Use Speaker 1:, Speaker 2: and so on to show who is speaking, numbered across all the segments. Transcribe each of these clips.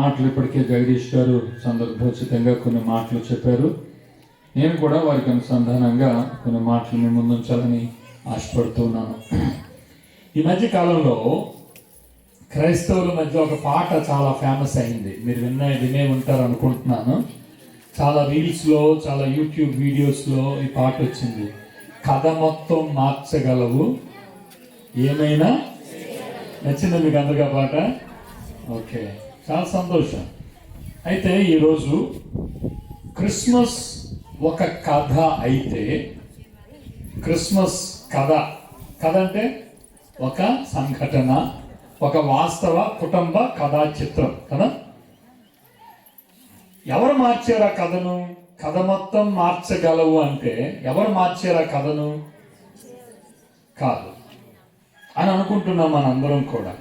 Speaker 1: మాటలు ఇప్పటికే జగదీష్ గారు సందర్భోచితంగా కొన్ని మాటలు చెప్పారు. నేను కూడా వారికి అనుసంధానంగా కొన్ని మాటలు మీ ముందు ఉంచాలని ఆశపడుతున్నాను. ఈ మధ్య కాలంలో క్రైస్తవుల మధ్య ఒక పాట చాలా ఫేమస్ అయింది. మీరు వినే ఉంటారు అనుకుంటున్నాను. చాలా రీల్స్లో, చాలా యూట్యూబ్ వీడియోస్లో ఈ పాట వచ్చింది. కథ మొత్తం మార్చగలవు ఏమైనా. నచ్చిందా మీకు అందరికీ ఆ పాట? ఓకే, చాలా సంతోషం. అయితే ఈరోజు క్రిస్మస్ ఒక కథ అయితే, క్రిస్మస్ కథ అంటే ఒక సంఘటన, ఒక వాస్తవ కుటుంబ కథా చిత్రం కదా. ఎవరు మార్చారు ఆ కథను? కథ మొత్తం మార్చగలవు అంటే ఎవరు మార్చారు ఆ కథను? కాదు అని అనుకుంటున్నాం మనందరం కూడా.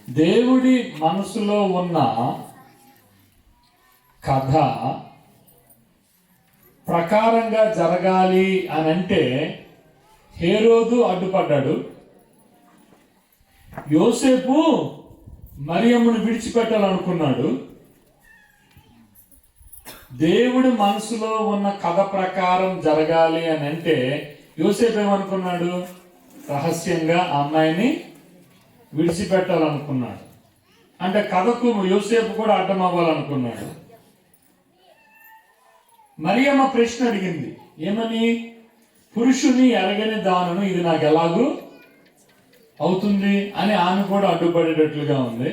Speaker 1: దేవుడి మనసులో ఉన్న కథ ప్రకారంగా జరగాలి అని అంటే హేరోదు అడ్డుపడ్డాడు. యోసేపు మరియమ్మను విడిచిపెట్టాలనుకున్నాడు. దేవుడి మనసులో ఉన్న కథ ప్రకారం జరగాలి అని అంటే యోసేపు ఏమనుకున్నాడు? రహస్యంగా ఆ అమ్మాయిని విడిచిపెట్టాలనుకున్నాడు. అంటే కథకు యోసేపు కూడా అడ్డం అవ్వాలనుకున్నాడు. మరియమ్మ ప్రశ్న అడిగింది, ఏమని? పురుషుని ఎరగని దానను ఇది నాకు ఎలాగూ అవుతుంది అని ఆమె కూడా అడ్డుపడేటట్లుగా ఉంది.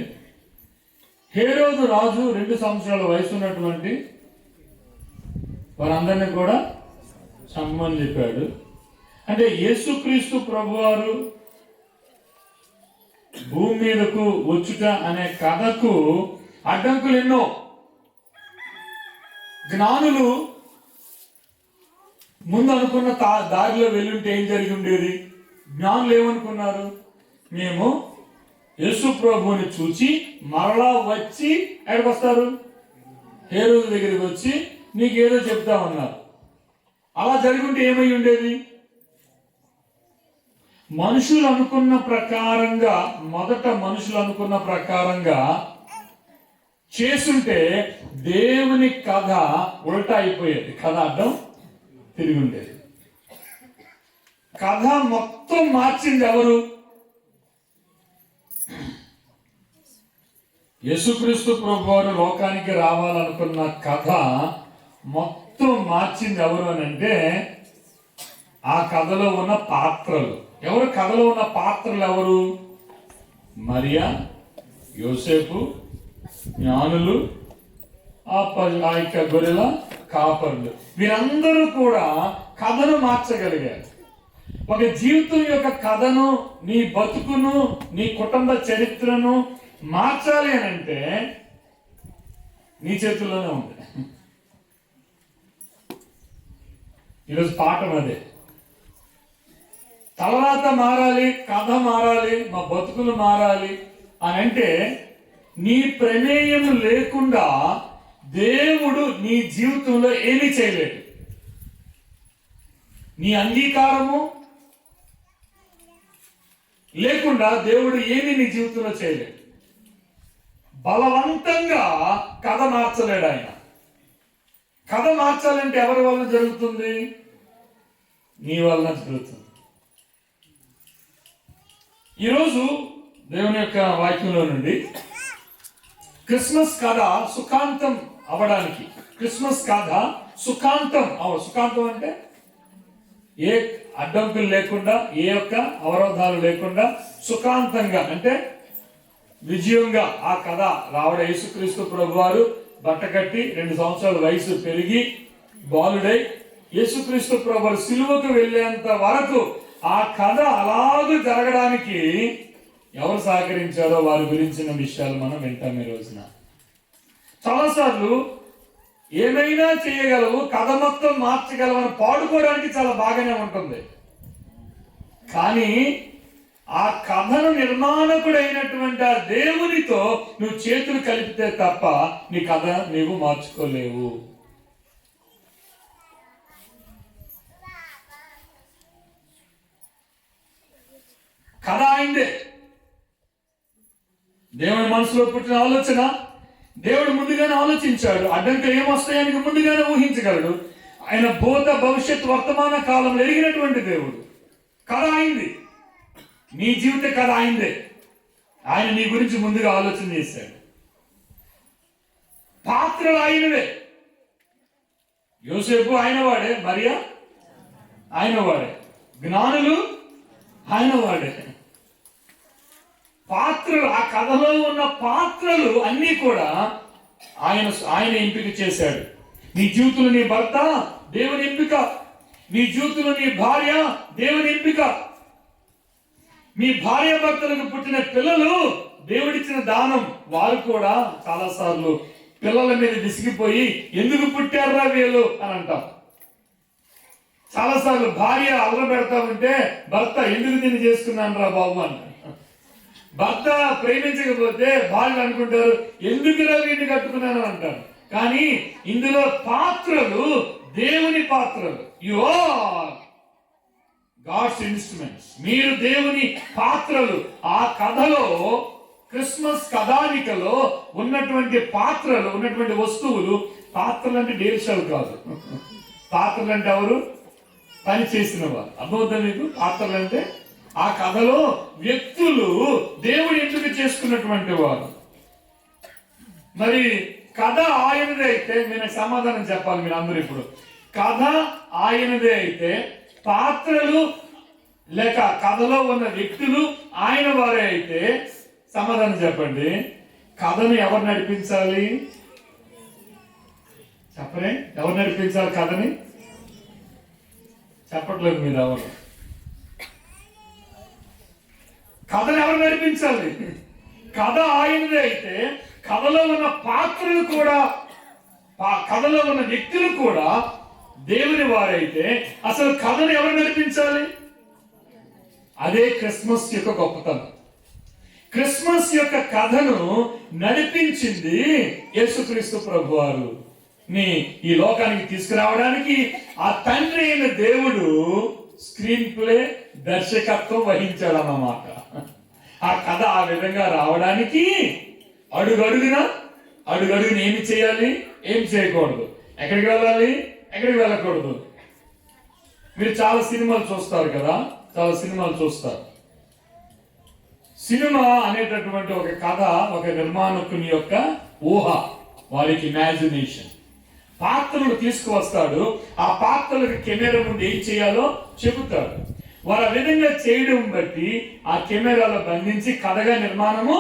Speaker 1: హేరోదు రాజు 2 సంవత్సరాల వయసు ఉన్నటువంటి వారందరినీ కూడా చంపమని చెప్పాడు. అంటే యేసుక్రీస్తు ప్రభువారు భూమి మీదకు వచ్చుట అనే కథకు అడ్డంకులు ఎన్నో. జ్ఞానులు ముందు అనుకున్న దారిలో వెళ్ళుంటే ఏం జరిగి ఉండేది? జ్ఞానులు ఏమనుకున్నారు? మేము యేసు ప్రభువుని చూచి మరలా వచ్చి ఎక్కడికి వస్తారు? హేరోదు దగ్గరికి వచ్చి నీకు ఏదో చెప్తామన్నారు. అలా జరుగుంటే ఏమై ఉండేది? మనుషులు అనుకున్న ప్రకారంగా, మొదట మనుషులు అనుకున్న ప్రకారంగా చేసుంటే దేవుని కథ ఉల్టా అయిపోయేది. కథ అర్థం తిరిగి ఉండేది. కథ మొత్తం మార్చింది ఎవరు? యేసుక్రీస్తు ప్రభువారు లోకానికి రావాలనుకున్న కథ మొత్తం మార్చింది ఎవరు అని అంటే ఆ కథలో ఉన్న పాత్రలు ఎవరు? కథలో ఉన్న పాత్రలు ఎవరు? మరియా, యోసేపు, జ్ఞానులు, ఆ యొక్క గొర్రెల కాపరులు. వీరందరూ కూడా కథను మార్చగలిగారు. ఒక జీవితం యొక్క కథను, నీ బతుకును, నీ కుటుంబ చరిత్రను మార్చాలి అని అంటే నీ చేతుల్లోనే ఉంది. ఈరోజు పాఠం అదే. తలరాత మారాలి, కథ మారాలి, మా బతుకులు మారాలి అని అంటే నీ ప్రమేయం లేకుండా దేవుడు నీ జీవితంలో ఏమీ చేయలేడు. నీ అంగీకారము లేకుండా దేవుడు ఏమీ నీ జీవితంలో చేయలేడు. బలవంతంగా కథ మార్చలేడు ఆయన. కథ మార్చాలంటే ఎవరి వలన జరుగుతుంది? నీ వలన జరుగుతుంది. ఈరోజు దేవుని యొక్క వాక్యంలో నుండి క్రిస్మస్ కథ సుఖాంతం అవడానికి, క్రిస్మస్ కథ సుఖాంతం అంటే ఏ అడ్డంకులు లేకుండా, ఏ యొక్క అవరోధాలు లేకుండా సుఖాంతంగా అంటే విజయంగా ఆ కథ రావడం. యేసుక్రీస్తు ప్రభువారు బట్టకట్టి 2 సంవత్సరాల వయసు పెరిగి బాలుడై యేసుక్రీస్తు ప్రభువారు సిలువకు వెళ్ళేంత వరకు ఆ కథ అలాగూ జరగడానికి ఎవరు సహకరించారో వారి గురించిన విషయాలు మనం వింటాం ఈ రోజున. చాలాసార్లు ఏమైనా చేయగలవు, కథ మొత్తం మార్చగలవు అని పాడుకోవడానికి చాలా బాగానే ఉంటుంది. కానీ ఆ కథను నిర్మాణకుడైనటువంటి ఆ దేవునితో నువ్వు చేతులు కలిపితే తప్ప నీ కథ నీవు మార్చుకోలేవు. కథ అయిందే. దేవుని మనసులో పుట్టిన ఆలోచన, దేవుడు ముందుగానే ఆలోచించాడు. అడ్డంకులు ఏమొస్తాయని ముందుగానే ఊహించగలడు. ఆయన భూత భవిష్యత్ వర్తమాన కాలంలో ఎరిగినటువంటి దేవుడు. కథ అయింది, నీ జీవిత కథ అయిందే. ఆయన నీ గురించి ముందుగా ఆలోచన చేశాడు. పాత్రలు ఆయనవే. యోసేపు ఆయన వాడే, మరియా ఆయన వాడే, జ్ఞానులు ఆయన వాడే. పాత్రలు, ఆ కథలో ఉన్న పాత్రలు అన్నీ కూడా ఆయన ఎంపిక చేశాడు. నీ జీవితంలో నీ భర్త దేవుని ఎంపిక, నీ జీవితంలో నీ భార్య దేవుని ఎంపిక, మీ భార్య భర్తలకు పుట్టిన పిల్లలు దేవుడిచ్చిన దానం. వారు కూడా చాలాసార్లు పిల్లల మీద విసిగిపోయి ఎందుకు పుట్టారా వీళ్ళు అని అంటాం. చాలాసార్లు భార్య అల్లరి పెడతా ఉంటే భర్త ఎందుకు దీన్ని చేసుకున్నాను రా బాబు అంటారు. భర్త ప్రేమించకపోతే భార్యలు అనుకుంటారు ఎందుకురా వీటిని కట్టుకున్నాను అంటారు. కానీ ఇందులో పాత్రలు దేవుని పాత్రలు. You are God's instruments. మీరు దేవుని పాత్రలు. ఆ కథలో, క్రిస్మస్ కథానికలో ఉన్నటువంటి పాత్రలు, ఉన్నటువంటి వస్తువులు. పాత్రలు అంటే డేర్షాలు కాదు. పాత్రలు అంటే ఎవరు? పని చేసిన వారు. అర్థమవుతుంది మీకు? పాత్రలు అంటే ఆ కథలో వ్యక్తులు దేవుడు ఎంపిక చేసుకున్నటువంటి వారు. మరి కథ ఆయనదే అయితే, నేను సమాధానం చెప్పాలి మీరు అందరూ ఇప్పుడు. కథ ఆయనదే అయితే పాత్రలు లేక కథలో ఉన్న వ్యక్తులు ఆయన వారే అయితే సమాధానం చెప్పండి. కథను ఎవరు నడిపించాలి? చెప్పరే, ఎవరు నడిపించాలి కథని? చెప్పట్లేదు మీరు ఎవరు. కథను ఎవరు నడిపించాలి? కథ ఆయనదే అయితే కథలో ఉన్న పాత్రలు కూడా, కథలో ఉన్న వ్యక్తులు కూడా దేవుని వారైతే అసలు కథను ఎవరు నడిపించాలి? అదే క్రిస్మస్ యొక్క గొప్పతనం. క్రిస్మస్ యొక్క కథను నడిపించింది యేసుక్రీస్తు ప్రభువారు. ఈ లోకానికి తీసుకురావడానికి ఆ తండ్రి అయిన దేవుడు స్క్రీన్ ప్లే, దర్శకత్వం వహించాడు అన్నమాట. ఆ కథ ఆ విధంగా రావడానికి అడుగడుగున ఏమి చేయాలి, ఏం చేయకూడదు, ఎక్కడికి వెళ్ళాలి, ఎక్కడికి వెళ్ళకూడదు. మీరు చాలా సినిమాలు చూస్తారు కదా, చాలా సినిమాలు చూస్తారు. సినిమా అనేటటువంటి ఒక కథ, ఒక నిర్మాణకుని యొక్క ఊహ, వారికి ఇమాజినేషన్. పాత్రలు తీసుకువస్తాడు, ఆ పాత్రలకు కెమెరా ముందు ఏం చేయాలో చెబుతాడు. వారు ఆ విధంగా చేయడం బట్టి ఆ కెమెరాలో బంధించి కథగా నిర్మాణము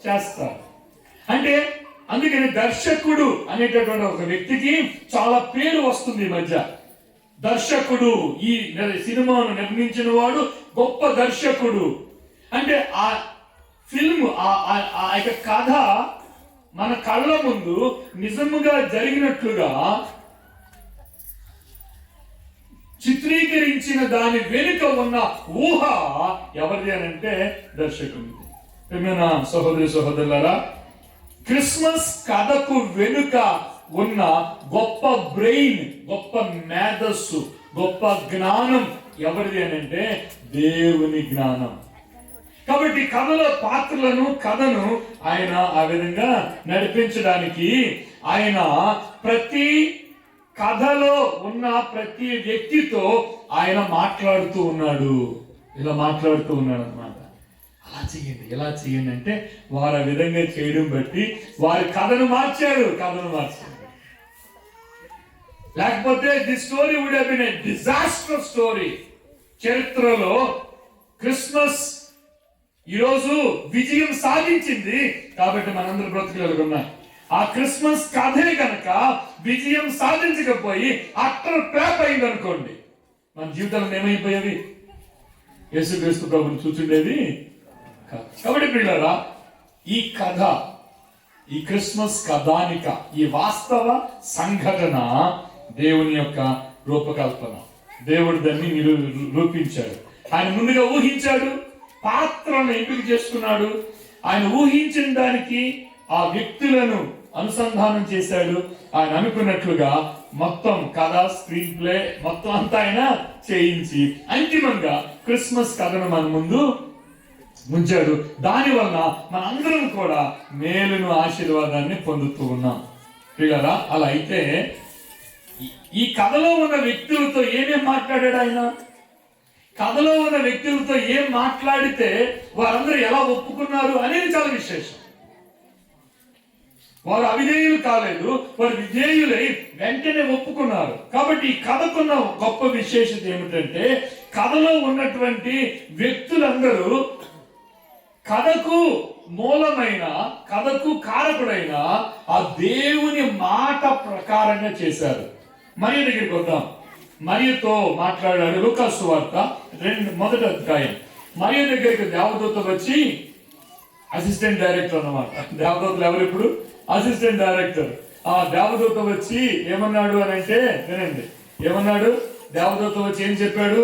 Speaker 1: చేస్తారు. అంటే అందుకని దర్శకుడు అనేటటువంటి ఒక వ్యక్తికి చాలా పేరు వస్తుంది ఈ మధ్య. దర్శకుడు, ఈ సినిమాను నిర్మించిన వాడు గొప్ప దర్శకుడు. అంటే ఆ ఫిల్మ్, ఆ యొక్క కథ మన కళ్ళ ముందు నిజముగా జరిగినట్లుగా చిత్రీకరించిన దాని వెనుక ఉన్న ఊహ ఎవరిది అని అంటే దర్శకుడిది. ప్రియమైన సహోదరి సహోదరులారా, క్రిస్మస్ కథకు వెనుక ఉన్న గొప్ప బ్రెయిన్, గొప్ప మేధస్సు, గొప్ప జ్ఞానం ఎవరిది అని అంటే దేవుని జ్ఞానం. కాబట్టి కథలో పాత్రలను, కథను ఆయన ఆ విధంగా నడిపించడానికి ఆయన ప్రతి కథలో ఉన్న ప్రతి వ్యక్తితో ఆయన మాట్లాడుతూ ఉన్నాడు. ఇలా మాట్లాడుతూ ఉన్నాడు అన్నమాట. అలా చేయండి, ఎలా చేయండి అంటే వారు ఆ విధంగా చేయడం బట్టి వారి కథను మార్చాడు. లేకపోతే the story would have been a disaster story. చరిత్రలో క్రిస్మస్ ఈరోజు విజయం సాధించింది కాబట్టి మనందరూ బ్రతుకులున్నాం. ఆ క్రిస్మస్ కథే కనుక విజయం సాధించకపోయి అట్టర్ ప్లాప్ అయింది అనుకోండి, మన జీవితంలో ఏమైపోయేది? యేసుక్రీస్తు ప్రభుని చూచుండేది. కాబట్టి పిల్లరా, ఈ కథ, ఈ క్రిస్మస్ కథానిక, ఈ వాస్తవ సంఘటన దేవుని యొక్క రూపకల్పన. దేవుడు దాన్ని రూపించాడు. ఆయన ముందుగా ఊహించాడు, పాత్రలను ఎంపిక చేసుకున్నాడు. ఆయన ఊహించిన దానికి ఆ వ్యక్తులను అనుసంధానం చేశాడు. ఆయన అనుకున్నట్లుగా మొత్తం కథ, స్క్రీన్ ప్లే మొత్తం అంతా ఆయన చేయించి అంతిమంగా క్రిస్మస్ కథను మన ముందు ఉంచాడు. దానివల్ల మనందరం కూడా మేలును ఆశీర్వాదాన్ని పొందుతూ ఉన్నాం పిల్లరా. అలా అయితే ఈ కథలో ఉన్న వ్యక్తులతో ఏమేం మాట్లాడాడు ఆయన? కథలో ఉన్న వ్యక్తులతో ఏం మాట్లాడితే వారందరూ ఎలా ఒప్పుకున్నారు అనేది చాలా విశేషం. వారు అవిధేయులు కాలేదు, వారు విధేయులై వెంటనే ఒప్పుకున్నారు. కాబట్టి ఈ కథకున్న గొప్ప విశేషత ఏమిటంటే, కథలో ఉన్నటువంటి వ్యక్తులందరూ కథకు మూలమైన, కథకు కారకుడైన ఆ దేవుని మాట ప్రకారంగా చేశారు. మరియ దగ్గరికి వద్దాం. మరియతో మాట్లాడాడు. లూకా సువార్త 2వ అధ్యాయం. మరియ దగ్గరికి దేవదూత వచ్చి, అసిస్టెంట్ డైరెక్టర్ అన్నమాట. దేవదూతలు ఎవరు ఇప్పుడు? Assistant director. ఆ దేవదూత వచ్చి ఏమన్నాడు అని అంటే, వినండి ఏమన్నాడు. దేవదూత వచ్చి ఏం చెప్పాడు?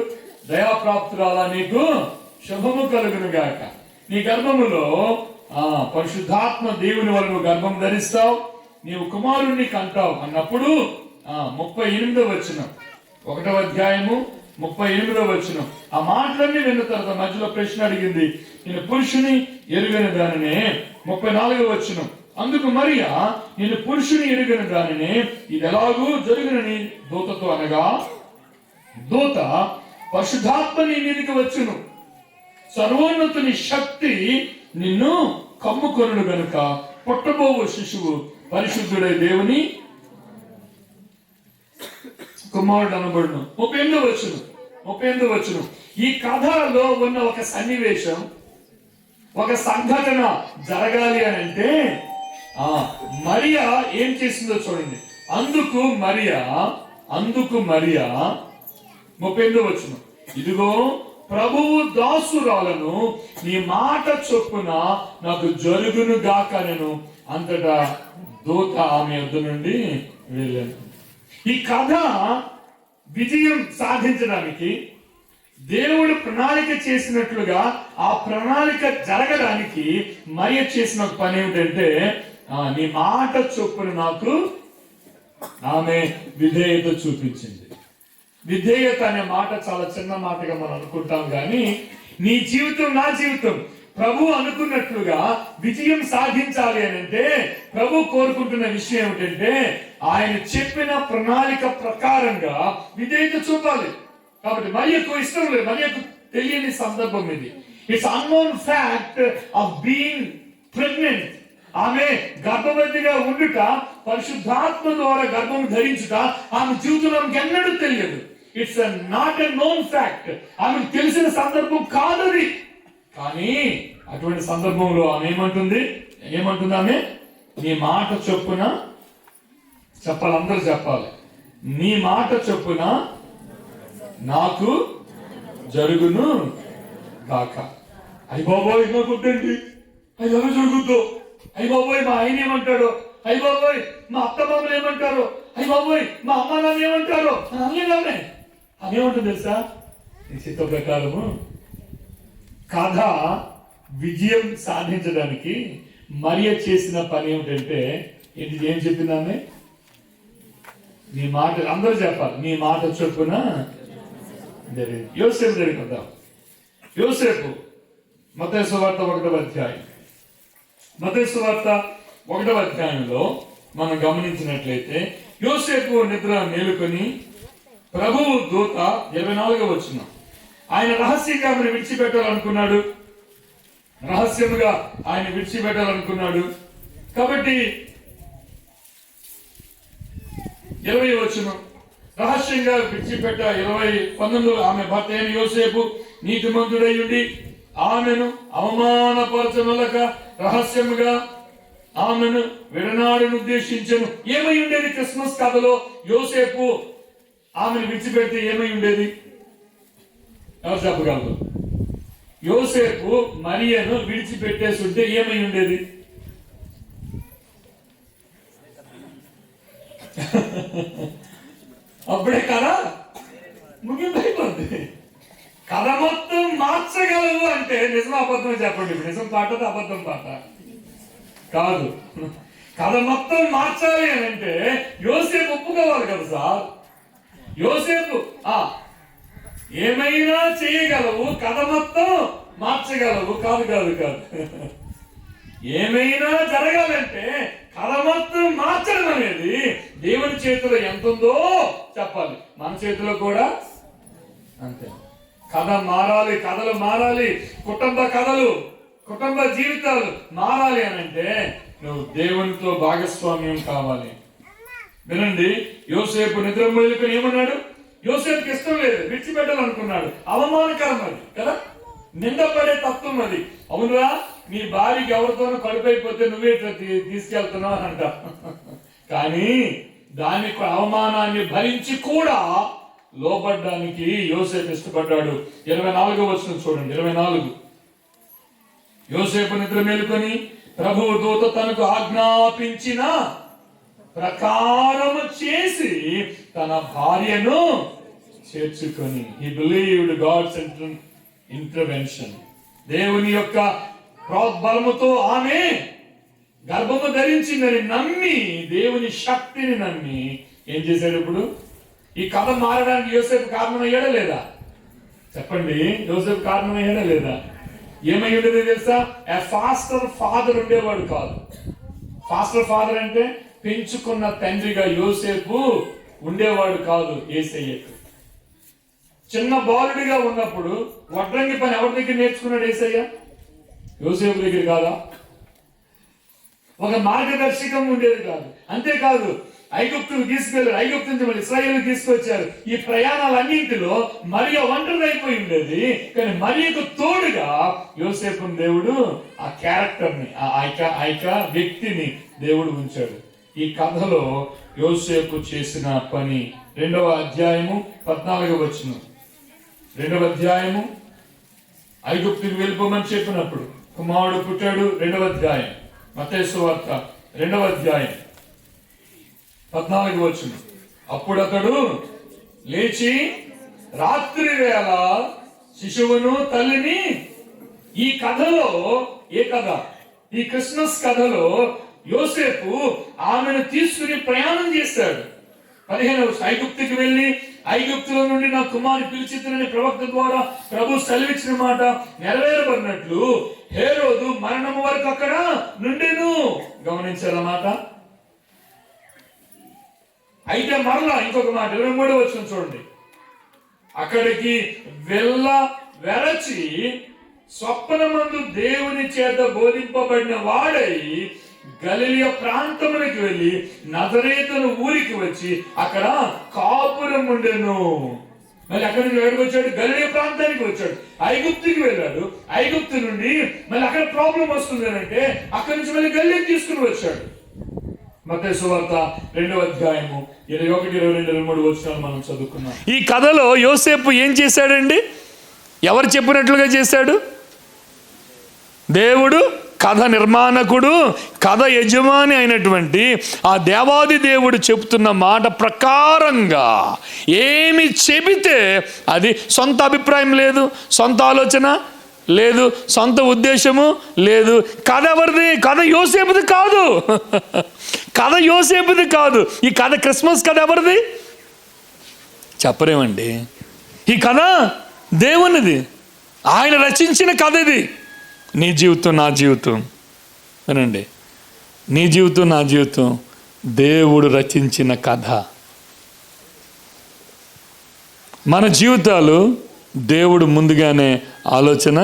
Speaker 1: దయాప్రాప్తురాలా, నీకు శుభము కలుగును గాక. నీ గర్భములో పరిశుద్ధాత్మ దేవుని వల్ల నువ్వు గర్భం ధరిస్తావు, నీవు కుమారుణ్ణి కంటావు అన్నప్పుడు 38వ వచనం, 1వ అధ్యాయము 38వ వచనం. ఆ మాటలన్నీ విన్న తర్వాత మధ్యలో ప్రశ్న అడిగింది. నేను పురుషుని ఎరుగని దానినే. 34వ వచనం. అందుకు మరియా, నేను పురుషుని ఎరుగని దానినే, ఇది ఎలాగూ జరుగునని దూతతో అనగా, దూత పరిశుద్ధాత్మ నీ మీదకి వచ్చును, సర్వోన్నతుని శక్తి నిన్ను కమ్ముకొనును గనుక పుట్టబోవు శిశువు పరిశుద్ధుడై దేవుని కుమారుడు అనబడును. 38వ వచనం. ఈ కథలో ఉన్న ఒక సన్నివేశం, ఒక సంఘటన జరగాలి అని అంటే మరియా ఏం చేసిందో చూడండి. అందుకు మరియా 38వ వచనం, ఇదిగో ప్రభువు దాసురాలను, నీ మాట చొప్పున నాకు జరుగును గాక నేను. అంతటా దూత ఆమె యొద్ద నుండి వెళ్ళాను. ఈ కథ విజయం సాధించడానికి దేవుడు ప్రణాళిక చేసినట్లుగా ఆ ప్రణాళిక జరగడానికి మరియ చేసిన ఒక పని ఏమిటంటే, నీ మాట చొప్పున నాకు ఆమె విధేయత చూపించింది. విధేయత అనే మాట చాలా చిన్న మాటగా మనం అనుకుంటాం, కానీ నీ జీవితం నా జీవితం ప్రభు అనుకున్నట్లుగా విజయం సాధించాలి అని అంటే ప్రభు కోరుకుంటున్న విషయం ఏమిటంటే, ఆయన చెప్పిన ప్రణాళిక ప్రకారంగా విధేయత చూపాలి. కాబట్టి మరియకు ఇష్టం లేదు, మరియకు తెలియని సందర్భం ఇది. It's unknown fact of being pregnant. ఆమె గర్భవతిగా ఉండుట, పరిశుద్ధాత్మ ద్వారా గర్భం ధరించుట ఆమె జీవితంలో ఎన్నడూ తెలియదు. It's not a known fact. ఆమెకు తెలిసిన సందర్భం కాదది. కానీ అటువంటి సందర్భంలో ఆమె ఏమంటుంది? ఆమె నీ మాట చొప్పున చెప్పాలి, అందరూ చెప్పాలి. నీ మాట చొప్పున నాకు జరుగును గాక. అయ్య బాబోయ్ నాకొద్దండి, అది ఎలా జరుగుద్దో, అయ్య బాబోయ్ మా ఆయన ఏమంటాడో, అయ్య బాబోయ్ మా అత్తమామలు ఏమంటారో, అయ్య బాబోయ్ మా అమ్మ నాన్న ఏమంటారో అనేలానే అదేమంటుంది తెలుసా? ఈ చిత్త ప్రకారము కథ విజయం సాధించడానికి మరియ చేసిన పని ఏమిటంటే, ఏం చెప్పిందామె? నీ మాట, అందరూ చెప్పాలి, నీ మాట చొప్పున జరిగింది. యోసేపు దగ్గరికి వద్దాం. యోసేపు మత్తయి సువార్త 1వ అధ్యాయం. మత్తయి సువార్త 1వ అధ్యాయంలో మనం గమనించినట్లయితే, యోసేపు నిద్ర మేలుకొని ప్రభువు దూత 24వ వచనం, ఆయన రహస్యంగా ఆమెను విడిచిపెట్టాలనుకున్నాడు. రహస్యముగా ఆయన విడిచిపెట్టాలనుకున్నాడు. కాబట్టి 20వ వచనం, రహస్యంగా విడిచిపెట్ట 19 ఆమె భర్త అయిన యోసేపు నీతిమంతుడై ఉండి ఆమెను అవమానపరచనలక రహస్యముగా ఆమెను విడనాడును ఉద్దేశించను. ఏమై ఉండేది? క్రిస్మస్ కథలో యోసేపు ఆమెను విడిచిపెడితే ఏమై ఉండేది? ఎవరు చెప్పగలరు? యోసేపు మరియను విడిచిపెట్టేసి ఉంటే ఏమై ఉండేది? అప్పుడే కదా ముగింపైపోద్ది. కథ మొత్తం మార్చగలవు అంటే నిజం అబద్ధం చెప్పండి. నిజం పాటది, అబద్ధం పాట కాదు. కథ మొత్తం మార్చాలి అని అంటే యోసేపు ఒప్పుకోవాలి కదా సార్. యోసేపు ఏమైనా చేయగలవు, కథ మొత్తం మార్చగలవు. కాదు కాదు కాదు. ఏమైనా జరగాలంటే కథ మొత్తం మార్చడం అనేది దేవుని చేతిలో ఎంత ఉందో చెప్పాలి. మన చేతిలో కూడా అంతే. కథ మారాలి, కథలు మారాలి, కుటుంబ కథలు, కుటుంబ జీవితాలు మారాలి అని అంటే నువ్వు దేవునితో భాగస్వామ్యం కావాలి. వినండి, యోసేపు నిద్ర మేలుకొని ఏమన్నాడు? యోసేపుకి ఇష్టం లేదు, విడిచిపెట్టాలనుకున్నాడు. అవమానకరం అది కదా, నిందపడే తత్వం అది. అవునురా, నీ భార్యకి ఎవరితోనూ కడుపైపోతే నువ్వే తీసుకెళ్తున్నావు అని అంట. కానీ దానికి అవమానాన్ని భరించి కూడా లోపడ్డానికి యోసేపు ఇష్టపడ్డాడు. 24వ వచనం చూడండి. 24. యోసేపు నిద్ర మేలుకొని ప్రభువు దూత తనకు ఆజ్ఞాపించిన ప్రకారము చేసి తన భార్యను చేర్చుకొని, he believed God's intervention. దేవుని యొక్క ప్రోద్బలముతో ఆమె గర్భము ధరించిందని నమ్మి, దేవుని శక్తిని నమ్మి ఏం చేశాడు? ఇప్పుడు ఈ కథ మారడానికి యోసేపు కారణమయ్యాడా లేదా? చెప్పండి, యోసేపు కారణమయ్యాడా లేదా? ఏమై ఉండేది తెలుసా? ఫాస్టర్ ఫాదర్ ఉండేవాడు కాదు. ఫాస్టర్ ఫాదర్ అంటే పెంచుకున్న తండ్రిగా యోసేపు ఉండేవాడు కాదు. యేసయ్యకు చిన్న బాలుడిగా ఉన్నప్పుడు వడ్రంగి పని ఎవరి దగ్గర నేర్చుకున్నాడు? యేసయ్య యోసేపు దగ్గర కాదా? ఒక మార్గదర్శకం ఉండేది కాదు. అంతేకాదు, ఐగుప్తుకు తీసుకెళ్లారు, ఐగుప్తు నుంచి మళ్ళీ ఇశ్రాయేలు తీసుకొచ్చారు. ఈ ప్రయాణాలన్నింటిలో మరియ ఒంటరి అయిపోయి ఉండేది. కానీ మరియకు తోడుగా యోసేపుని దేవుడు ఆ క్యారెక్టర్ని, ఆ వ్యక్తిని దేవుడు ఉంచాడు. ఈ కథలో యోసేపు చేసిన పని 2వ అధ్యాయము 14వ వచనం. 2వ అధ్యాయము ఐగుప్తుకు వెళ్ళిపోమని చెప్పినప్పుడు కుమారుడు పుట్టాడు. 2వ అధ్యాయం మత్తయి సువార్త 2వ అధ్యాయం 14వ వచనం. అప్పుడు అతడు లేచి రాత్రి వేళ శిశువును తల్లిని, ఈ కథలో ఏ కథ? ఈ క్రిస్మస్ కథలో యోసేపు ఆమెను తీసుకుని ప్రయాణం చేశాడు. 15వ ఐగుప్తుకి వెళ్ళి ఐగుప్తులో నుండి నా కుమారుని పిలిచితునని ప్రవక్త ద్వారా ప్రభు సెలవిచ్చిన మాట నెరవేరబడినట్లు హేరోదు మరణము వరకు అక్కడ నుండెను. గమనించాలన్నమాట. అయితే మరలా ఇంకొక మాట 23వ వచనం చూడండి. అక్కడికి వెరచి స్వప్నమందు దేవుని చేత బోధింపబడిన వాడై గలిలయ ప్రాంతమునికి వెళ్ళి నజరేతును ఊరికి వచ్చి అక్కడ కాపురం ఉండెను. మళ్ళీ అక్కడి నుంచి ఎక్కడికి వచ్చాడు? గలిలయ ప్రాంతానికి వచ్చాడు. ఐగుప్తుకి వెళ్ళాడు. ఐగుప్తు నుండి మళ్ళీ అక్కడ ప్రాబ్లం వస్తుంది అంటే అక్కడి నుంచి మళ్ళీ గలిలయకి తీసుకుని వచ్చాడు. మత్తయి సువార్త 2వ అధ్యాయము 21, 22, 23 వచనాలు మనం చదువుకున్నాం. ఈ కథలో యోసేపు ఏం చేశాడండి? ఎవరు చెప్పినట్లుగా చేశాడు? దేవుడు కథ నిర్మాణకుడు, కథ యజమాని అయినటువంటి ఆ దేవాది దేవుడు చెబుతున్న మాట ప్రకారంగా ఏమి చెబితే అది సొంత అభిప్రాయం లేదు, సొంత ఆలోచన లేదు, సొంత ఉద్దేశము లేదు. కథ ఎవరిది? కథ యోసేపుది కాదు. కథ యోసేపుది కాదు. ఈ కథ క్రిస్మస్ కథ ఎవరిది? చెప్పరేమండి. ఈ కథ దేవునిది. ఆయన రచించిన కథ ఇది. నీ జీవితం నా జీవితం, వినండి, నీ జీవితం నా జీవితం దేవుడు రచించిన కథ. మన జీవితాలు దేవుడు ముందుగానే ఆలోచన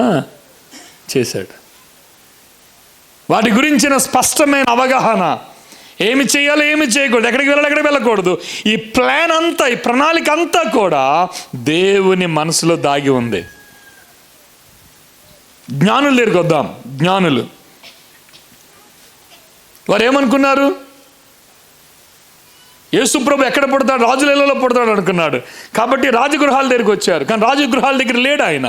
Speaker 1: చేశాడు. వాటి గురించిన స్పష్టమైన అవగాహన, ఏమి చేయాలో ఏమి చేయకూడదు, ఎక్కడికి వెళ్ళాలి ఎక్కడికి వెళ్ళకూడదు, ఈ ప్లాన్ అంతా, ఈ ప్రణాళిక అంతా కూడా దేవుని మనసులో దాగి ఉంది. జ్ఞానుల దగ్గరికి వద్దాం. జ్ఞానులు వారు ఏమనుకున్నారు? యేసుప్రభు ఎక్కడ పుడతాడు? రాజులలో పుడతాడు అనుకున్నాడు. కాబట్టి రాజగృహాల దగ్గరికి వచ్చారు. కానీ రాజగృహాల దగ్గర లేడు ఆయన.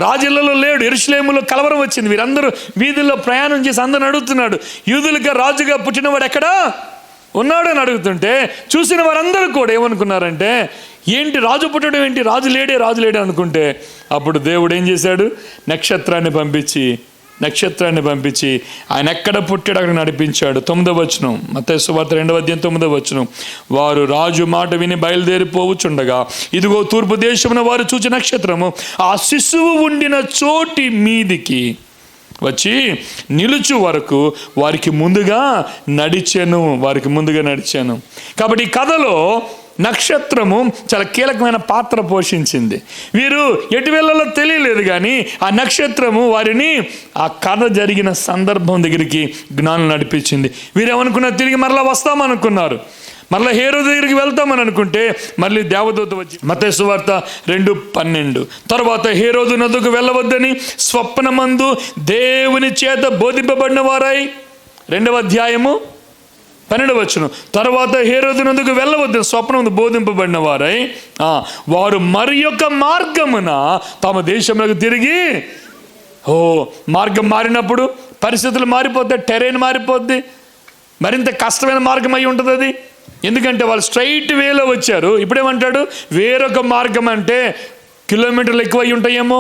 Speaker 1: రాజులలో లేడు. యెరూషలేములో కలవరం వచ్చింది. వీరందరూ వీధుల్లో ప్రయాణం చేసి అందరిని అడుగుతున్నాడు, యూదులుగా రాజుగా పుట్టినవాడు ఎక్కడా ఉన్నాడు అని అడుగుతుంటే చూసిన వారందరూ కూడా ఏమనుకున్నారంటే, ఏంటి రాజు పుట్టడం ఏంటి, రాజు లేడే అనుకుంటే అప్పుడు దేవుడు ఏం చేశాడు? నక్షత్రాన్ని పంపించి
Speaker 2: నక్షత్రాన్ని పంపించి ఆయన ఎక్కడ పుట్టాడు అక్కడ నడిపించాడు. 9వ వచనం, మత్తయి సువార్త 2వ అధ్యాయం 9వ వచనం. వారు రాజు మాట విని బయలుదేరిపోవచ్చుండగా ఇదిగో తూర్పు దేశమున వారు చూచి నక్షత్రము ఆ శిశువు ఉండిన చోటి మీదికి వచ్చి నిలుచు వరకు వారికి ముందుగా నడిచాను. కాబట్టి ఈ కథలో నక్షత్రము చాలా కీలకమైన పాత్ర పోషించింది. వీరు ఎటు వెళ్ళాలో తెలియలేదు, కానీ ఆ నక్షత్రము వారిని ఆ కథ జరిగిన సందర్భం దగ్గరికి జ్ఞానం నడిపించింది. వీరు ఏమనుకున్నారు, తిరిగి మరలా వస్తామనుకున్నారు, మరలా హేరోదు దగ్గరికి వెళ్తామని అనుకుంటే మళ్ళీ దేవదూత వచ్చి మత్తయి సువార్త 2:12 తర్వాత హేరోదు నదుకు వెళ్ళవద్దని స్వప్నమందు దేవుని చేత బోధింపబడిన వారై 2వ అధ్యాయము 12వ వచనం. తర్వాత హేరోదు నందుకు వెళ్ళవద్దు స్వప్నం బోధింపబడిన వారై వారు మరి యొక్క మార్గమున తమ దేశంలోకి తిరిగి. మార్గం మారినప్పుడు పరిస్థితులు మారిపోతాయి, టెరైన్ మారిపోద్ది, మరింత కష్టమైన మార్గం అయి ఉంటుంది అది. ఎందుకంటే వాళ్ళు స్ట్రైట్ వేలో వచ్చారు. ఇప్పుడేమంటాడు, వేరొక మార్గం అంటే కిలోమీటర్లు ఎక్కువ అయి ఉంటాయేమో,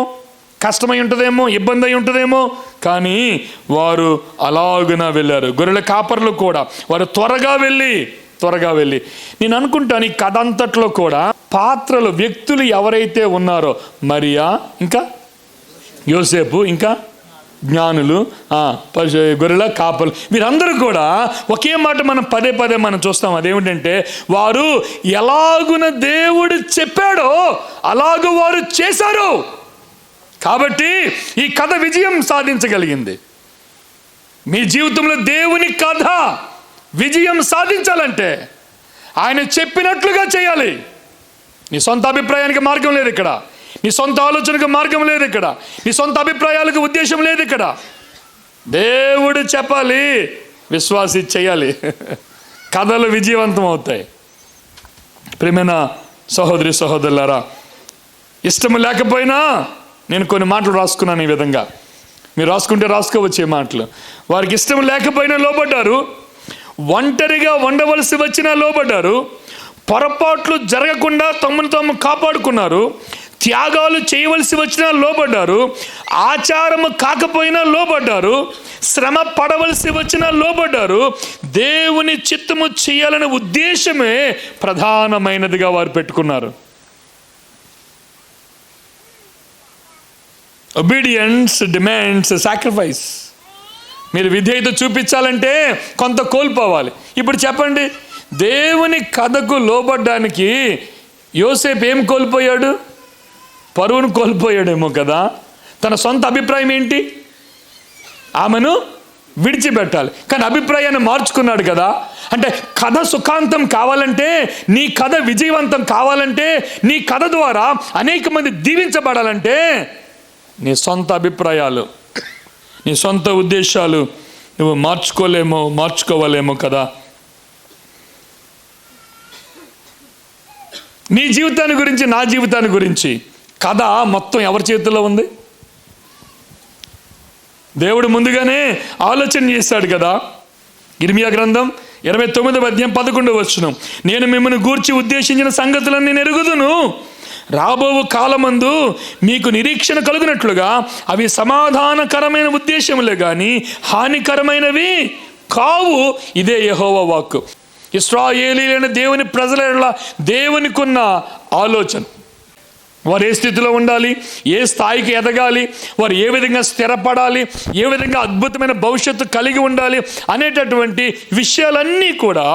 Speaker 2: కష్టమై ఉంటుందేమో, ఇబ్బంది అయి ఉంటుందేమో, కానీ వారు అలాగున వెళ్ళారు. గొర్రెల కాపర్లు కూడా వారు త్వరగా వెళ్ళి నేను అనుకుంటాను ఈ కథ అంతట్లో కూడా పాత్రలు, వ్యక్తులు ఎవరైతే ఉన్నారో మరియా, ఇంకా యోసేపు, ఇంకా జ్ఞానులు, గొర్రెల కాపర్లు, వీరందరూ కూడా ఒకే మాట మనం పదే మనం చూస్తాం. అదేమిటంటే వారు ఎలాగున దేవుడు చెప్పాడో అలాగూ వారు చేశారు. కాబట్టి ఈ కథ విజయం సాధించగలిగింది. మీ జీవితంలో దేవుని కథ విజయం సాధించాలంటే ఆయన చెప్పినట్లుగా చేయాలి. నీ సొంత అభిప్రాయానికి మార్గం లేదు ఇక్కడ, నీ సొంత ఆలోచనకు మార్గం లేదు ఇక్కడ, నీ సొంత అభిప్రాయాలకు ఉద్దేశం లేదు ఇక్కడ. దేవుడు చెప్పాలి, విశ్వాసి చేయాలి, కథలు విజయవంతం అవుతాయి. ప్రియమైన సహోదరి సహోదరులారా, ఇష్టం లేకపోయినా నేను కొన్ని మాటలు రాసుకున్నాను. ఈ విధంగా మీరు రాసుకుంటే రాసుకోవచ్చు. ఈ మాటలు వారికి ఇష్టం లేకపోయినా లోబడ్డారు, ఒంటరిగా ఉండవలసి వచ్చినా లోబడ్డారు, పొరపాట్లు జరగకుండా తమను తాము కాపాడుకున్నారు, త్యాగాలు చేయవలసి వచ్చినా లోబడ్డారు, ఆచారము కాకపోయినా లోబడ్డారు, శ్రమ పడవలసి వచ్చినా లోబడ్డారు. దేవుని చిత్తము చేయాలనే ఉద్దేశమే ప్రధానమైనదిగా వారు పెట్టుకున్నారు. Obedience demands sacrifice. మీరు విధేయత చూపించాలంటే కొంత కోల్పోవాలి. ఇప్పుడు చెప్పండి, దేవుని కథకు లోబడ్డానికి యోసేపు ఏం కోల్పోయాడు? పరువును కోల్పోయాడేమో కదా. తన సొంత అభిప్రాయం ఏంటి? ఆమెను విడిచిపెట్టాలి, కానీ అభిప్రాయాన్ని మార్చుకున్నాడు కదా. అంటే కథ సుఖాంతం కావాలంటే, నీ కథ విజయవంతం కావాలంటే, నీ కథ ద్వారా అనేక మంది దీవించబడాలంటే నీ సొంత అభిప్రాయాలు, నీ సొంత ఉద్దేశాలు నువ్వు మార్చుకోవాలేమో కదా. నీ జీవితాన్ని గురించి, నా జీవితాన్ని గురించి కథ మొత్తం ఎవరి చేతుల్లో ఉంది? దేవుడు ముందుగానే ఆలోచన చేశాడు కదా. ఇర్మియా గ్రంథం 29వ అధ్యాయం 11వ వచనం, నేను మిమ్మల్ని గూర్చి ఉద్దేశించిన సంగతులన్నీ నేను ఎరుగుదును, రాబో కాలమందు మీకు నిరీక్షణ కలుగునట్లుగా అవి సమాధానకరమైన ఉద్దేశములే కానీ హానికరమైనవి కావు. ఇదే యెహోవా వాక్కు. ఇశ్రాయేలీయులైన దేవుని ప్రజల దేవునికున్న ఆలోచన, వారు ఏ స్థితిలో ఉండాలి, ఏ స్థాయికి ఎదగాలి, వారు ఏ విధంగా స్థిరపడాలి, ఏ విధంగా అద్భుతమైన భవిష్యత్తు కలిగి ఉండాలి అనేటటువంటి విషయాలన్నీ కూడా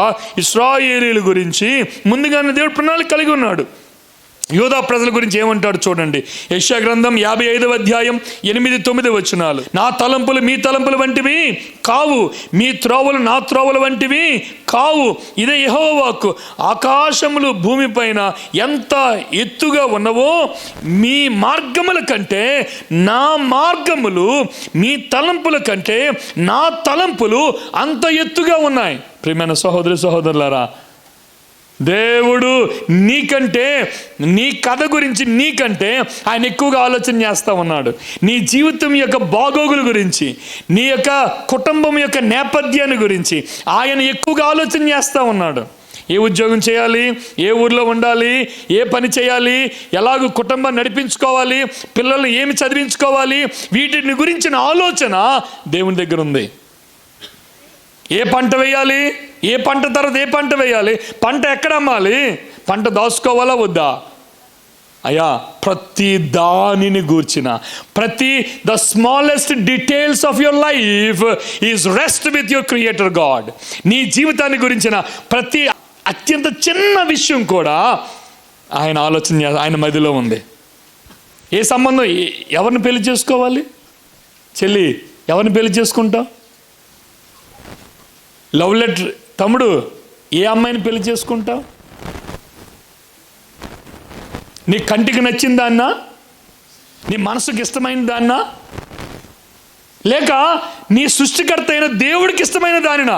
Speaker 2: ఇశ్రాయేలీయుల గురించి ముందుగానే దేవుడు ప్రణాళిక కలిగి ఉన్నాడు. యూదా ప్రజల గురించి ఏమంటాడు చూడండి. యెషయా గ్రంథం 55వ అధ్యాయం 8-9 వచనాలు, నా తలంపులు మీ తలంపులు వంటివి కావు, మీ త్రోవలు నా త్రోవల వంటివి కావు. ఇదే యెహోవా వాక్కు. ఆకాశములు భూమిపైన ఎంత ఎత్తుగా ఉన్నవో మీ మార్గముల కంటే నా మార్గములు, మీ తలంపుల కంటే నా తలంపులు అంత ఎత్తుగా ఉన్నాయి. ప్రియమైన సహోదరి సహోదరులారా, దేవుడు నీకంటే, నీ కథ గురించి నీకంటే ఆయన ఎక్కువగా ఆలోచన చేస్తూ ఉన్నాడు. నీ జీవితం యొక్క బాగోగుల గురించి, నీ యొక్క కుటుంబం యొక్క నేపథ్యాన్ని గురించి ఆయన ఎక్కువగా ఆలోచన చేస్తూ ఉన్నాడు. ఏ ఉద్యోగం చేయాలి, ఏ ఊర్లో ఉండాలి, ఏ పని చేయాలి, ఎలాగో కుటుంబాన్ని నడిపించుకోవాలి, పిల్లల్ని ఏమి చదివించుకోవాలి, వీటిని గురించిన ఆలోచన దేవుని దగ్గర ఉంది. ఏ పంట వేయాలి, ఏ పంట తర్వాత ఏ పంట వేయాలి, పంట ఎక్కడ అమ్మాలి, పంట దాచుకోవాలా వద్దా, అయ్యా ప్రతి దానిని గూర్చిన the smallest details of your life is rest with your creator God. నీ జీవితాన్ని గురించిన ప్రతి అత్యంత చిన్న విషయం కూడా ఆయన ఆలోచన, ఆయన మదిలో ఉంది. ఏ సంబంధం, ఎవరిని పెళ్లి చేసుకోవాలి, చెల్లి ఎవరిని పెళ్లి చేసుకుంటావు, లవ్ లెటర్, తమ్ముడు ఏ అమ్మాయిని పెళ్లి చేసుకుంటావు, నీ కంటికి నచ్చిన దాన్నా, నీ మనసుకి ఇష్టమైన దాన్నా, లేక నీ సృష్టికర్త అయిన దేవుడికి ఇష్టమైన దానినా?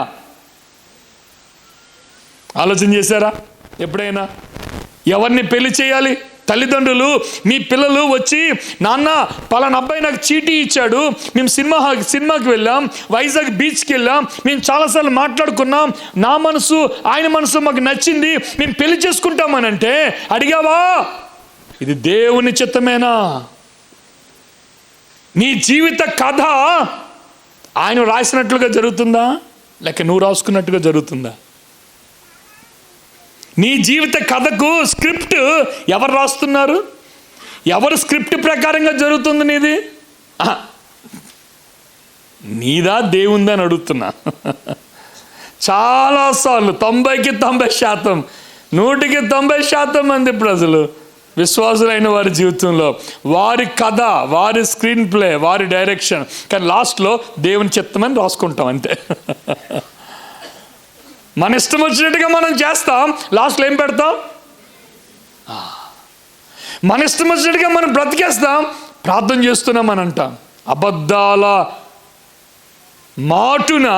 Speaker 2: ఆలోచన చేశారా ఎప్పుడైనా? ఎవరిని పెళ్లి చేయాలి? తల్లిదండ్రులు, మీ పిల్లలు వచ్చి, నాన్న పలానా అబ్బాయి నాకు చీటీ ఇచ్చాడు, మేము సినిమాకి వెళ్ళాం, వైజాగ్ బీచ్కి వెళ్ళాం, మేము చాలాసార్లు మాట్లాడుకున్నాం, నా మనసు ఆయన మనసు మాకు నచ్చింది, మేము పెళ్లి చేసుకుంటామనంటే అడిగావా? ఇది దేవుని చిత్తమేనా? నీ జీవిత కథ ఆయన రాసినట్లుగా జరుగుతుందా, లేక నువ్వు రాసుకున్నట్టుగా జరుగుతుందా? నీ జీవిత కథకు స్క్రిప్ట్ ఎవరు రాస్తున్నారు? ఎవరు స్క్రిప్ట్ ప్రకారంగా జరుగుతుంది నీది? నీదా దేవుందా అని అడుగుతున్నా. చాలాసార్లు 90కి 90%, 100కి 90% మంది ప్రజలు, విశ్వాసులైన వారి జీవితంలో వారి కథ, వారి స్క్రీన్ ప్లే, వారి డైరెక్షన్, కానీ లాస్ట్లో దేవుని చిత్తమని రాసుకుంటాం అంతే. మన ఇష్టం వచ్చినట్టుగా మనం చేస్తాం, లాస్ట్లో ఏం పెడతాం? మన ఇష్టం వచ్చినట్టుగా మనం బ్రతికేస్తాం, ప్రార్థన చేస్తున్నాం అని అంటాం. అబద్ధాల మాటున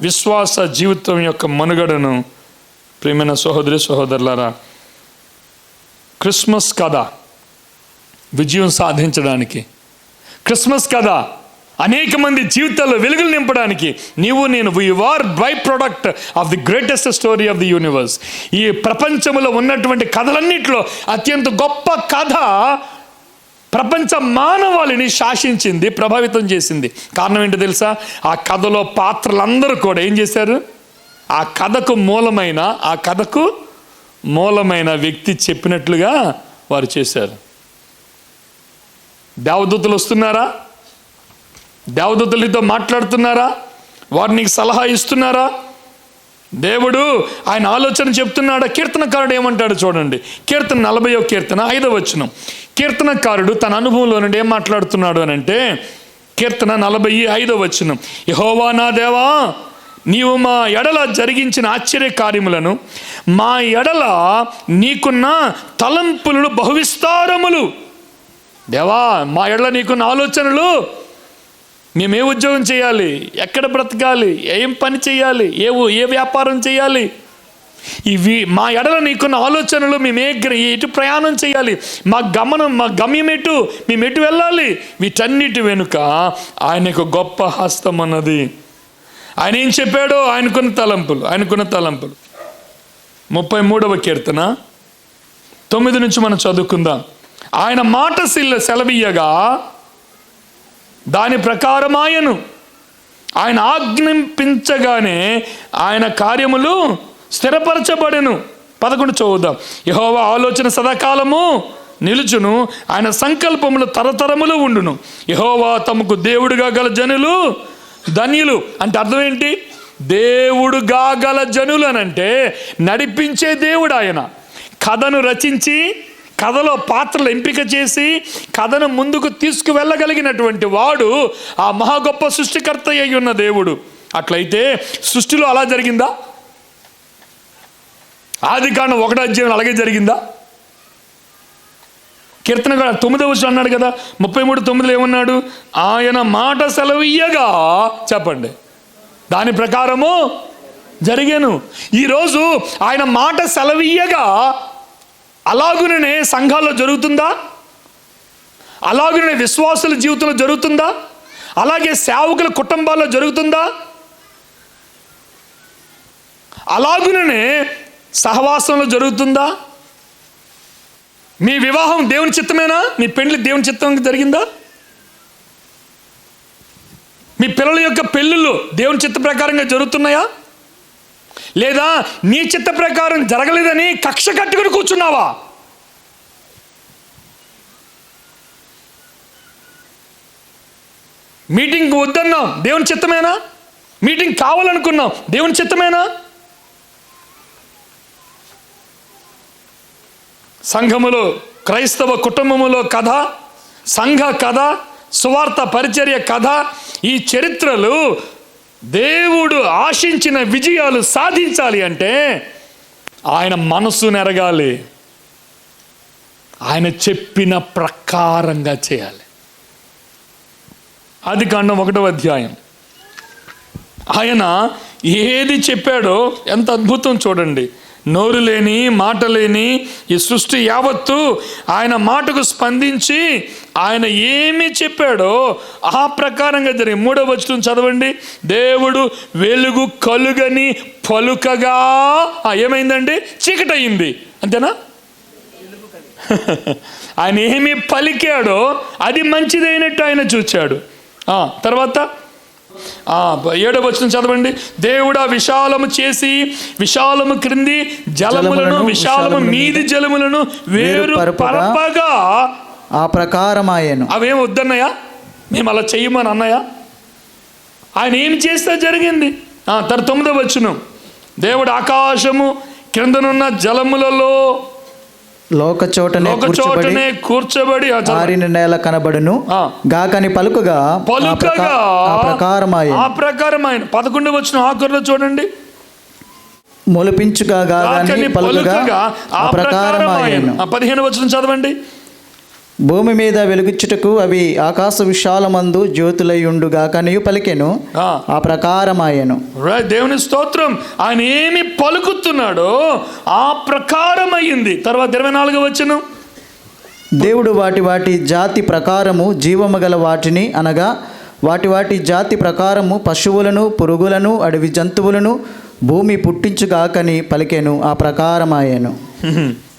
Speaker 2: విశ్వాస జీవితం యొక్క మనుగడను ప్రియమైన సహోదరి సహోదరులారా, క్రిస్మస్ కథ విజయం సాధించడానికి, క్రిస్మస్ కథ అనేక మంది జీవితాల్లో వెలుగులు నింపడానికి నీవు నేను, we are byproduct of the greatest story of the universe. ఈ ప్రపంచంలో ఉన్నటువంటి కథలన్నింటిలో అత్యంత గొప్ప కథ ప్రపంచ మానవాళిని శాసించింది, ప్రభావితం చేసింది. కారణం ఏంటో తెలుసా? ఆ కథలో పాత్రలందరూ కూడా ఏం చేశారు? ఆ కథకు మూలమైన వ్యక్తి చెప్పినట్లుగా వారు చేశారు. దేవదూతలు వస్తున్నారా? దేవదూతలతో మాట్లాడుతున్నారా? వారు నీకు సలహా ఇస్తున్నారా? దేవుడు ఆయన ఆలోచన చెప్తున్నాడా? కీర్తనకారుడు ఏమంటాడు చూడండి, కీర్తన 40వ కీర్తన 5వ వచనం. కీర్తనకారుడు తన అనుభవంలో నుండి ఏం మాట్లాడుతున్నాడు అని అంటే, కీర్తన 45వ వచనం, యెహోవా నా దేవా, నీవు మా ఎడల జరిగించిన ఆశ్చర్య కార్యములను, మా ఎడల నీకున్న తలంపులను బహువిస్తారములు. దేవా, మా ఎడల నీకున్న ఆలోచనలు, మేమే ఉద్యోగం చేయాలి, ఎక్కడ బ్రతకాలి, ఏం పని చేయాలి, ఏ వ్యాపారం చేయాలి, ఇవి మా ఎడల నీకున్న ఆలోచనలు, మేమే ఎటు ప్రయాణం చేయాలి, మా గమ్యం ఎటు, మేము ఎటు వెళ్ళాలి, వీటన్నిటి వెనుక ఆయనకు గొప్ప హస్తం అన్నది. ఆయన ఏం చెప్పాడో ఆయనకున్న తలంపులు. 33వ కీర్తన 9 నుంచి మనం చదువుకుందాం. ఆయన మాట సెలవీయగా దాని ప్రకారం ఆయన ఆజ్ఞాపించగానే ఆయన కార్యములు స్థిరపరచబడెను. 11 చదువుదాం. యెహోవా ఆలోచన సదాకాలము నిలుచును, ఆయన సంకల్పములు తరతరములు ఉండును. యెహోవా తమకు దేవుడుగా గల జనులు ధన్యులు. అంటే అర్థం ఏంటి? దేవుడుగా గల జనులు అనంటే నడిపించే దేవుడు ఆయన. కథను రచించి, కథలో పాత్రలు ఎంపిక చేసి, కథను ముందుకు తీసుకువెళ్ళగలిగినటువంటి వాడు ఆ మహా గొప్ప సృష్టికర్త అయి ఉన్న దేవుడు. అట్లయితే సృష్టిలో అలా జరిగిందా? ఆదికాండం 1వ అధ్యాయం అలాగే జరిగిందా? కీర్తన 9వ వచనం అన్నాడు కదా, 33:9 ఏమన్నాడు? ఆయన మాట సెలవీయగా, చెప్పండి, దాని ప్రకారము జరిగాను. ఈరోజు ఆయన మాట సెలవీయగా అలాగునే సంఘాల్లో జరుగుతుందా? అలాగునే విశ్వాసుల జీవితంలో జరుగుతుందా? అలాగే సేవకుల కుటుంబాల్లో జరుగుతుందా? అలాగునే సహవాసంలో జరుగుతుందా? మీ వివాహం దేవుని చిత్తమేనా? మీ పెళ్లి దేవుని చిత్తం జరిగిందా? మీ పిల్లల యొక్క పెళ్ళిళ్ళు దేవుని చిత్త ప్రకారంగా జరుగుతున్నాయా? లేదా నీ చిత్త ప్రకారం జరగలేదని కక్ష కట్టుకుని కూర్చున్నావా? మీటింగ్ వద్దన్నాం, దేవుని చిత్తమేనా? మీటింగ్ కావాలనుకున్నాం, దేవుని చిత్తమేనా? సంఘములో, క్రైస్తవ కుటుంబములో కథ, సంఘ కథ, సువార్త పరిచర్య కథ, ఈ చరిత్రలు దేవుడు ఆశించిన విజయాలు సాధించాలి అంటే ఆయన మనసు నెరగాలి, ఆయన చెప్పిన ప్రకారంగా చేయాలి. ఆదికాండం 1వ అధ్యాయం. ఆయన ఏది చెప్పాడో ఎంత అద్భుతం చూడండి. నోరు లేని, మాట లేని ఈ సృష్టి యావత్తు ఆయన మాటకు స్పందించి ఆయన ఏమి చెప్పాడో ఆ ప్రకారంగా జరిగి 3వ వచనం చదవండి. దేవుడు వెలుగు కలుగని పలుకగా ఏమైందండి? చీకటయింది. అంతేనా? ఆయన ఏమి పలికాడో అది మంచిదైనట్టు ఆయన చూచాడు. తర్వాత 7వ వచనం చదవండి. దేవుడు ఆ విశాలము చేసి విశాలము క్రింది జలములను, విశాలము మీది జలములను వేరు పరపగా
Speaker 3: ఆ ప్రకారమాయెను.
Speaker 2: అవేం వద్దన్నయ్యా, మేము అలా చెయ్యమని అన్నయ్యా? ఆయన ఏం చేస్తే జరిగింది. 9వ వచనం. దేవుడు ఆకాశము క్రిందనున్న జలములలో
Speaker 3: లోకచోటనే
Speaker 2: కూర్చబడి
Speaker 3: ఆరిన నేల కనబడును గాకని పలుకగా ఆ
Speaker 2: ప్రకారమైన 11వ వచనం ఆఖరిలో చూడండి.
Speaker 3: మొలిపించుగా గాకని పలుకగా ఆ ప్రకారమాయెను.
Speaker 2: 15వ వచనం చదవండి.
Speaker 3: భూమి మీద వెలుగుచ్చుటకు అవి ఆకాశ విశాలమందు జ్యోతులయుండు గాకనియు పలికెను, ఆ ప్రకారమాయెను.
Speaker 2: దేవుని స్తోత్రం. ఆయన ఏమి పలుకుతున్నాడో ఆ ప్రకారం అయ్యింది. తర్వాత 24వ వచనం.
Speaker 3: దేవుడు వాటి జాతి ప్రకారము జీవము గల వాటిని, అనగా వాటి జాతి ప్రకారము పశువులను, పురుగులను, అడవి జంతువులను భూమి పుట్టించుగాకని పలికెను, ఆ ప్రకారమాయెను.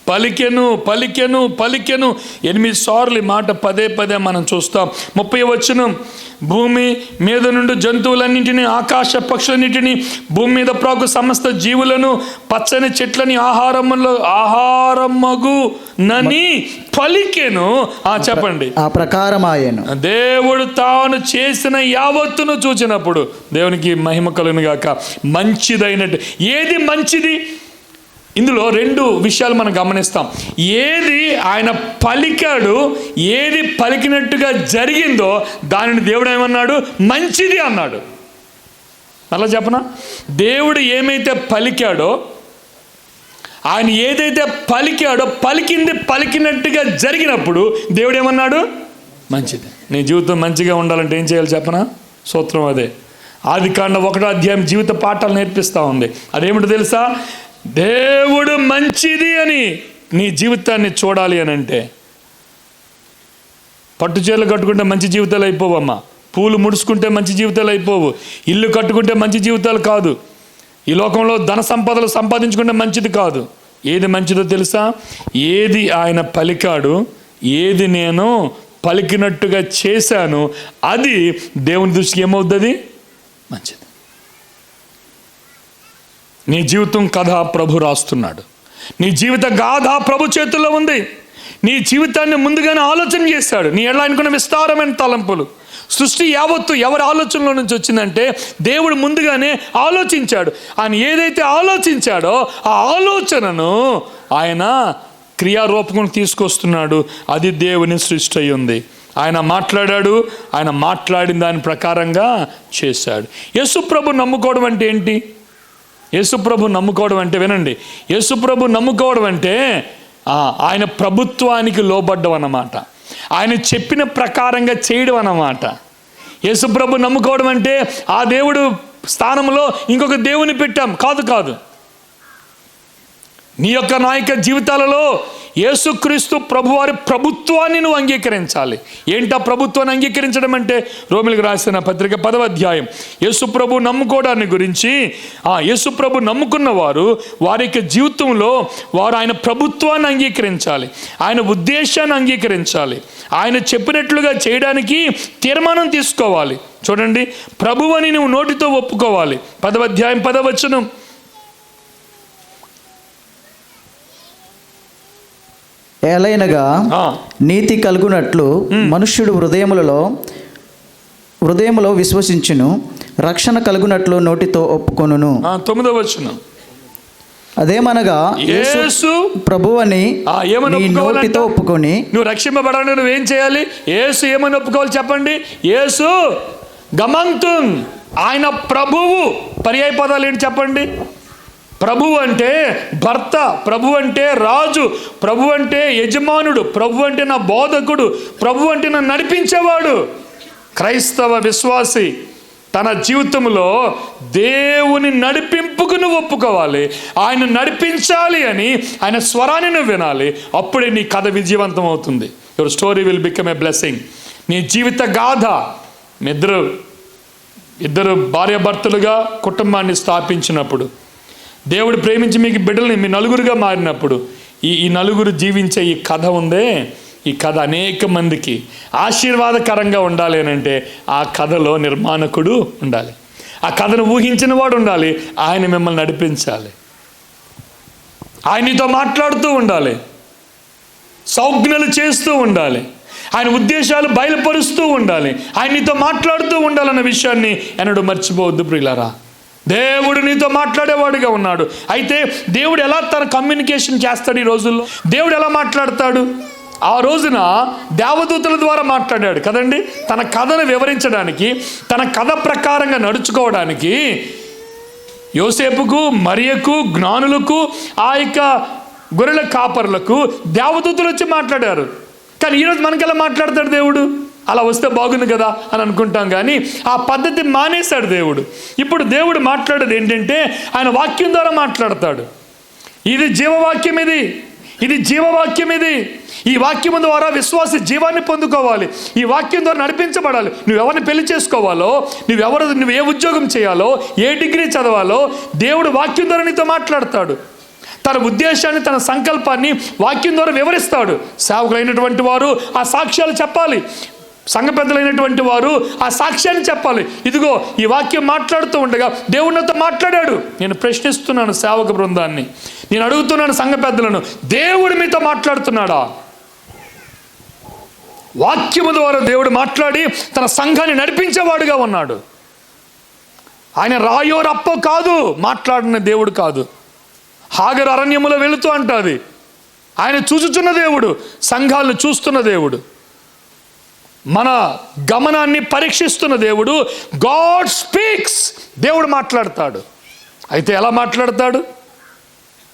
Speaker 2: పలికెను 8 సార్లు మాట పదే మనం చూస్తాం. 30వ వచనం. భూమి మీద నుండి జంతువులన్నింటినీ, ఆకాశ పక్షులన్నింటినీ, భూమి మీద ప్రాకు సమస్త జీవులను, పచ్చని చెట్లని ఆహారమగు నని పలికెను. చెప్పండి.
Speaker 3: ఆ ప్రకారమాయెను.
Speaker 2: దేవుడు తాను చేసిన యావత్తును చూచినప్పుడు దేవునికి మహిమ కలుగును గాక. మంచిదైనట్టు ఏది మంచిది? ఇందులో 2 విషయాలు మనం గమనిస్తాం. ఏది ఆయన పలికాడు, ఏది పలికినట్టుగా జరిగిందో దానిని దేవుడు ఏమన్నాడు? మంచిది అన్నాడు. అలా చెప్పనా? దేవుడు ఏమైతే పలికాడో, ఆయన ఏదైతే పలికాడో పలికింది పలికినట్టుగా జరిగినప్పుడు దేవుడు ఏమన్నాడు? మంచిది. నీ జీవితం మంచిగా ఉండాలంటే ఏం చేయాలి చెప్పనా? సూత్రం అదే. ఆదికాండం 1వ అధ్యాయం జీవిత పాఠాలు నేర్పిస్తూ ఉంది. అదేమిటో తెలుసా? దేవుడు మంచిది అని నీ జీవితాన్ని చూడాలి అని అంటే పట్టు చీరలు కట్టుకుంటే మంచి జీవితాలు అయిపోవమ్మా. పూలు ముడుచుకుంటే మంచి జీవితాలు అయిపోవు. ఇల్లు కట్టుకుంటే మంచి జీవితాలు కాదు. ఈ లోకంలో ధన సంపదలు సంపాదించుకుంటే మంచిది కాదు. ఏది మంచిదో తెలుసా? ఏది ఆయన పలికాడు, ఏది నేను పలికినట్టుగా చేశాను, అది దేవుని దృష్టికి ఏమవుతుంది? మంచిది. నీ జీవితం కథ ప్రభు రాస్తున్నాడు. నీ జీవిత గాథ ప్రభు చేతుల్లో ఉంది. నీ జీవితాన్ని ముందుగానే ఆలోచన చేశాడు. నీ ఎట్లా అనుకున్న విస్తారమైన తలంపులు. సృష్టి యావత్తు ఎవరి ఆలోచనలో నుంచి వచ్చిందంటే దేవుడు ముందుగానే ఆలోచించాడు. ఆయన ఏదైతే ఆలోచించాడో ఆ ఆలోచనను ఆయన క్రియారూపకం తీసుకొస్తున్నాడు. అది దేవుని సృష్టి అయి ఉంది. ఆయన మాట్లాడాడు, ఆయన మాట్లాడిన దాని ప్రకారంగా చేశాడు. యేసుప్రభు నమ్ముకోవడం అంటే ఏంటి? యేసుప్రభు నమ్ముకోవడం అంటే, వినండి, యేసుప్రభు నమ్ముకోవడం అంటే ఆయన ప్రభుత్వానికి లోబడ్డం అన్నమాట. ఆయన చెప్పిన ప్రకారంగా చేయడం అన్నమాట. యేసుప్రభు నమ్ముకోవడం అంటే ఆ దేవుడు స్థానంలో ఇంకొక దేవుని పెట్టాం కాదు. నీ యొక్క నా యొక్క జీవితాలలో యేసుక్రీస్తు ప్రభువారి ప్రభుత్వాన్ని నువ్వు అంగీకరించాలి. ఏంటా ప్రభుత్వాన్ని అంగీకరించడం అంటే? రోమిలకు రాసిన పత్రిక 10వ అధ్యాయం యేసు ప్రభు నమ్ముకోవడాన్ని గురించి, యేసు ప్రభు నమ్ముకున్న వారు వారి యొక్క జీవితంలో వారు ఆయన ప్రభుత్వాన్ని అంగీకరించాలి, ఆయన ఉద్దేశాన్ని అంగీకరించాలి, ఆయన చెప్పినట్లుగా చేయడానికి తీర్మానం తీసుకోవాలి. చూడండి, ప్రభువని నువ్వు నోటితో ఒప్పుకోవాలి. 10వ అధ్యాయం 10వ వచనం,
Speaker 3: ఏలైనగా నీతి కలుగునట్లు మనుష్యుడు హృదయములో విశ్వసించును, రక్షణ కలుగునట్లు నోటితో ఒప్పుకొనును.
Speaker 2: 9వ వచనం,
Speaker 3: అదేమనగా యేసు ప్రభువని నీ నోటితో ఒప్పుకొని.
Speaker 2: నువ్వు రక్షింపబడాలని నువ్వేం చేయాలి? యేసు ఏమని ఒప్పుకోవాలి చెప్పండి? యేసు గమంతున్, ఆయన ప్రభువు. పర్యాయ పదాలు ఏంటి చెప్పండి? ప్రభు అంటే భర్త, ప్రభు అంటే రాజు, ప్రభు అంటే యజమానుడు, ప్రభు అంటే నా బోధకుడు, ప్రభు అంటే నన్ను నడిపించేవాడు. క్రైస్తవ విశ్వాసి తన జీవితంలో దేవుని నడిపింపుకు నువ్వు ఒప్పుకోవాలి, ఆయన నడిపించాలి అని ఆయన స్వరాన్ని నువ్వు వినాలి. అప్పుడే నీ కథ విజయవంతం అవుతుంది. Your story will become a blessing. నీ జీవిత గాథ. ఇద్దరు భార్యాభర్తలుగా కుటుంబాన్ని స్థాపించినప్పుడు, దేవుడు ప్రేమించి మీకు బిడ్డల్ని మీ నలుగురుగా మారినప్పుడు, ఈ నలుగురు జీవించే ఈ కథ ఉందే, ఈ కథ అనేక మందికి ఆశీర్వాదకరంగా ఉండాలి అని అంటే ఆ కథలో నిర్మాణకుడు ఉండాలి, ఆ కథను ఊహించిన వాడు ఉండాలి, ఆయన మిమ్మల్ని నడిపించాలి, ఆయనతో మాట్లాడుతూ ఉండాలి, సౌజ్ఞలు చేస్తూ ఉండాలి, ఆయన ఉద్దేశాలు బయలుపరుస్తూ ఉండాలి, ఆయన నీతో మాట్లాడుతూ ఉండాలన్న విషయాన్ని ఎన్నడూ మర్చిపోవద్దు ప్రియులారా. దేవుడు నీతో మాట్లాడేవాడుగా ఉన్నాడు. అయితే దేవుడు ఎలా తన కమ్యూనికేషన్ చేస్తాడు? ఈ రోజుల్లో దేవుడు ఎలా మాట్లాడతాడు? ఆ రోజున దేవదూతల ద్వారా మాట్లాడాడు కదండి. తన కథను వివరించడానికి, తన కథ ప్రకారంగా నడుచుకోవడానికి యోసేపుకు, మరియకు, జ్ఞానులకు, ఆ యొక్క గొర్రెల కాపరులకు దేవదూతలు వచ్చి మాట్లాడారు. కానీ ఈరోజు మనకి ఎలా మాట్లాడతాడు దేవుడు? అలా వస్తే బాగుంది కదా అని అనుకుంటాం, కానీ ఆ పద్ధతి మానేశాడు దేవుడు. ఇప్పుడు దేవుడు మాట్లాడేది ఏంటంటే ఆయన వాక్యం ద్వారా మాట్లాడతాడు. ఇది జీవవాక్యం, ఇది జీవవాక్యం. ఈ వాక్యం ద్వారా విశ్వాసి జీవాన్ని పొందుకోవాలి, ఈ వాక్యం ద్వారా నడిపించబడాలి. నువ్వెవరిని పెళ్లి చేసుకోవాలో, నువ్వు ఏ ఉద్యోగం చేయాలో, ఏ డిగ్రీ చదవాలో దేవుడు వాక్యం ద్వారా నీతో మాట్లాడతాడు. తన ఉద్దేశాన్ని, తన సంకల్పాన్ని వాక్యం ద్వారా వివరిస్తాడు. సేవకులైనటువంటి వారు ఆ సాక్ష్యాలు చెప్పాలి, సంఘ పెద్దలైనటువంటి వారు ఆ సాక్ష్యాన్ని చెప్పాలి. ఇదిగో ఈ వాక్యం మాట్లాడుతూ ఉండగా దేవుడు నాతో మాట్లాడాడు. నేను ప్రశ్నిస్తున్నాను సేవక బృందాన్ని, నేను అడుగుతున్నాను సంఘ పెద్దలను, దేవుడు మీతో మాట్లాడుతున్నాడా? వాక్యము ద్వారా దేవుడు మాట్లాడి తన సంఘాన్ని నడిపించేవాడుగా ఉన్నాడు. ఆయన రాయో రప్పో కాదు, మాట్లాడిన దేవుడు కాదు. హాగరు అరణ్యములో వెళుతూ అంటాది. ఆయన చూచుచున్న దేవుడు, సంఘాలను చూస్తున్న దేవుడు, మన గమనాన్ని పరీక్షిస్తున్న దేవుడు. గాడ్ స్పీక్స్, దేవుడు మాట్లాడతాడు. అయితే ఎలా మాట్లాడతాడు?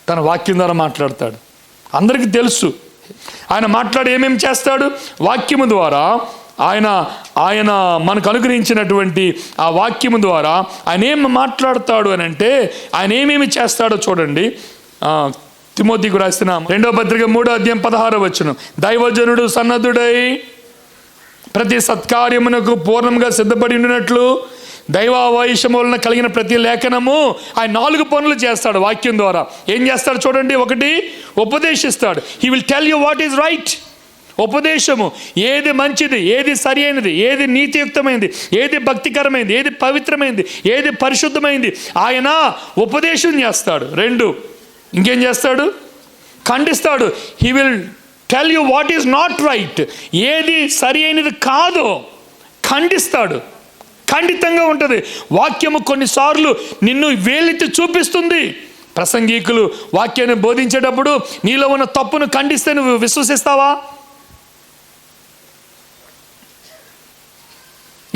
Speaker 2: తన వాక్యం ద్వారా మాట్లాడతాడు. అందరికీ తెలుసు ఆయన మాట్లాడి ఏమేమి చేస్తాడు. వాక్యము ద్వారా ఆయన మనకు అనుగ్రహించినటువంటి ఆ వాక్యము ద్వారా ఆయన ఏం మాట్లాడతాడు అని అంటే ఆయన ఏమేమి చేస్తాడో చూడండి. తిమోతికి రాసిన 2వ పత్రిక 3వ అధ్యాయం 16వ వచనం, దైవజనుడు సన్నద్ధుడై ప్రతి సత్కార్యమునకు పూర్ణంగా సిద్ధపడి ఉండినట్లు దైవావేశము వలన కలిగిన ప్రతి లేఖనము ఆయన 4 పనులు చేస్తాడు వాక్యం ద్వారా. ఏం చేస్తాడు చూడండి. 1, ఉపదేశిస్తాడు. He will tell you what is right. ఉపదేశము, ఏది మంచిది, ఏది సరి అయినది, ఏది నీతియుక్తమైనది, ఏది భక్తికరమైనది, ఏది పవిత్రమైనది, ఏది పరిశుద్ధమైనది, ఆయన ఉపదేశం చేస్తాడు. 2, ఇంకేం చేస్తాడు? ఖండిస్తాడు. He will tell you what is not right. ఏది సరి అయినది కాదో ఖండిస్తాడు. ఖండితంగా ఉంటుంది వాక్యము. కొన్నిసార్లు నిన్ను వేలెత్తి చూపిస్తుంది. ప్రసంగికులు వాక్యాన్ని బోధించేటప్పుడు నీలో ఉన్న తప్పును ఖండిస్తే నువ్వు విశ్వసిస్తావా?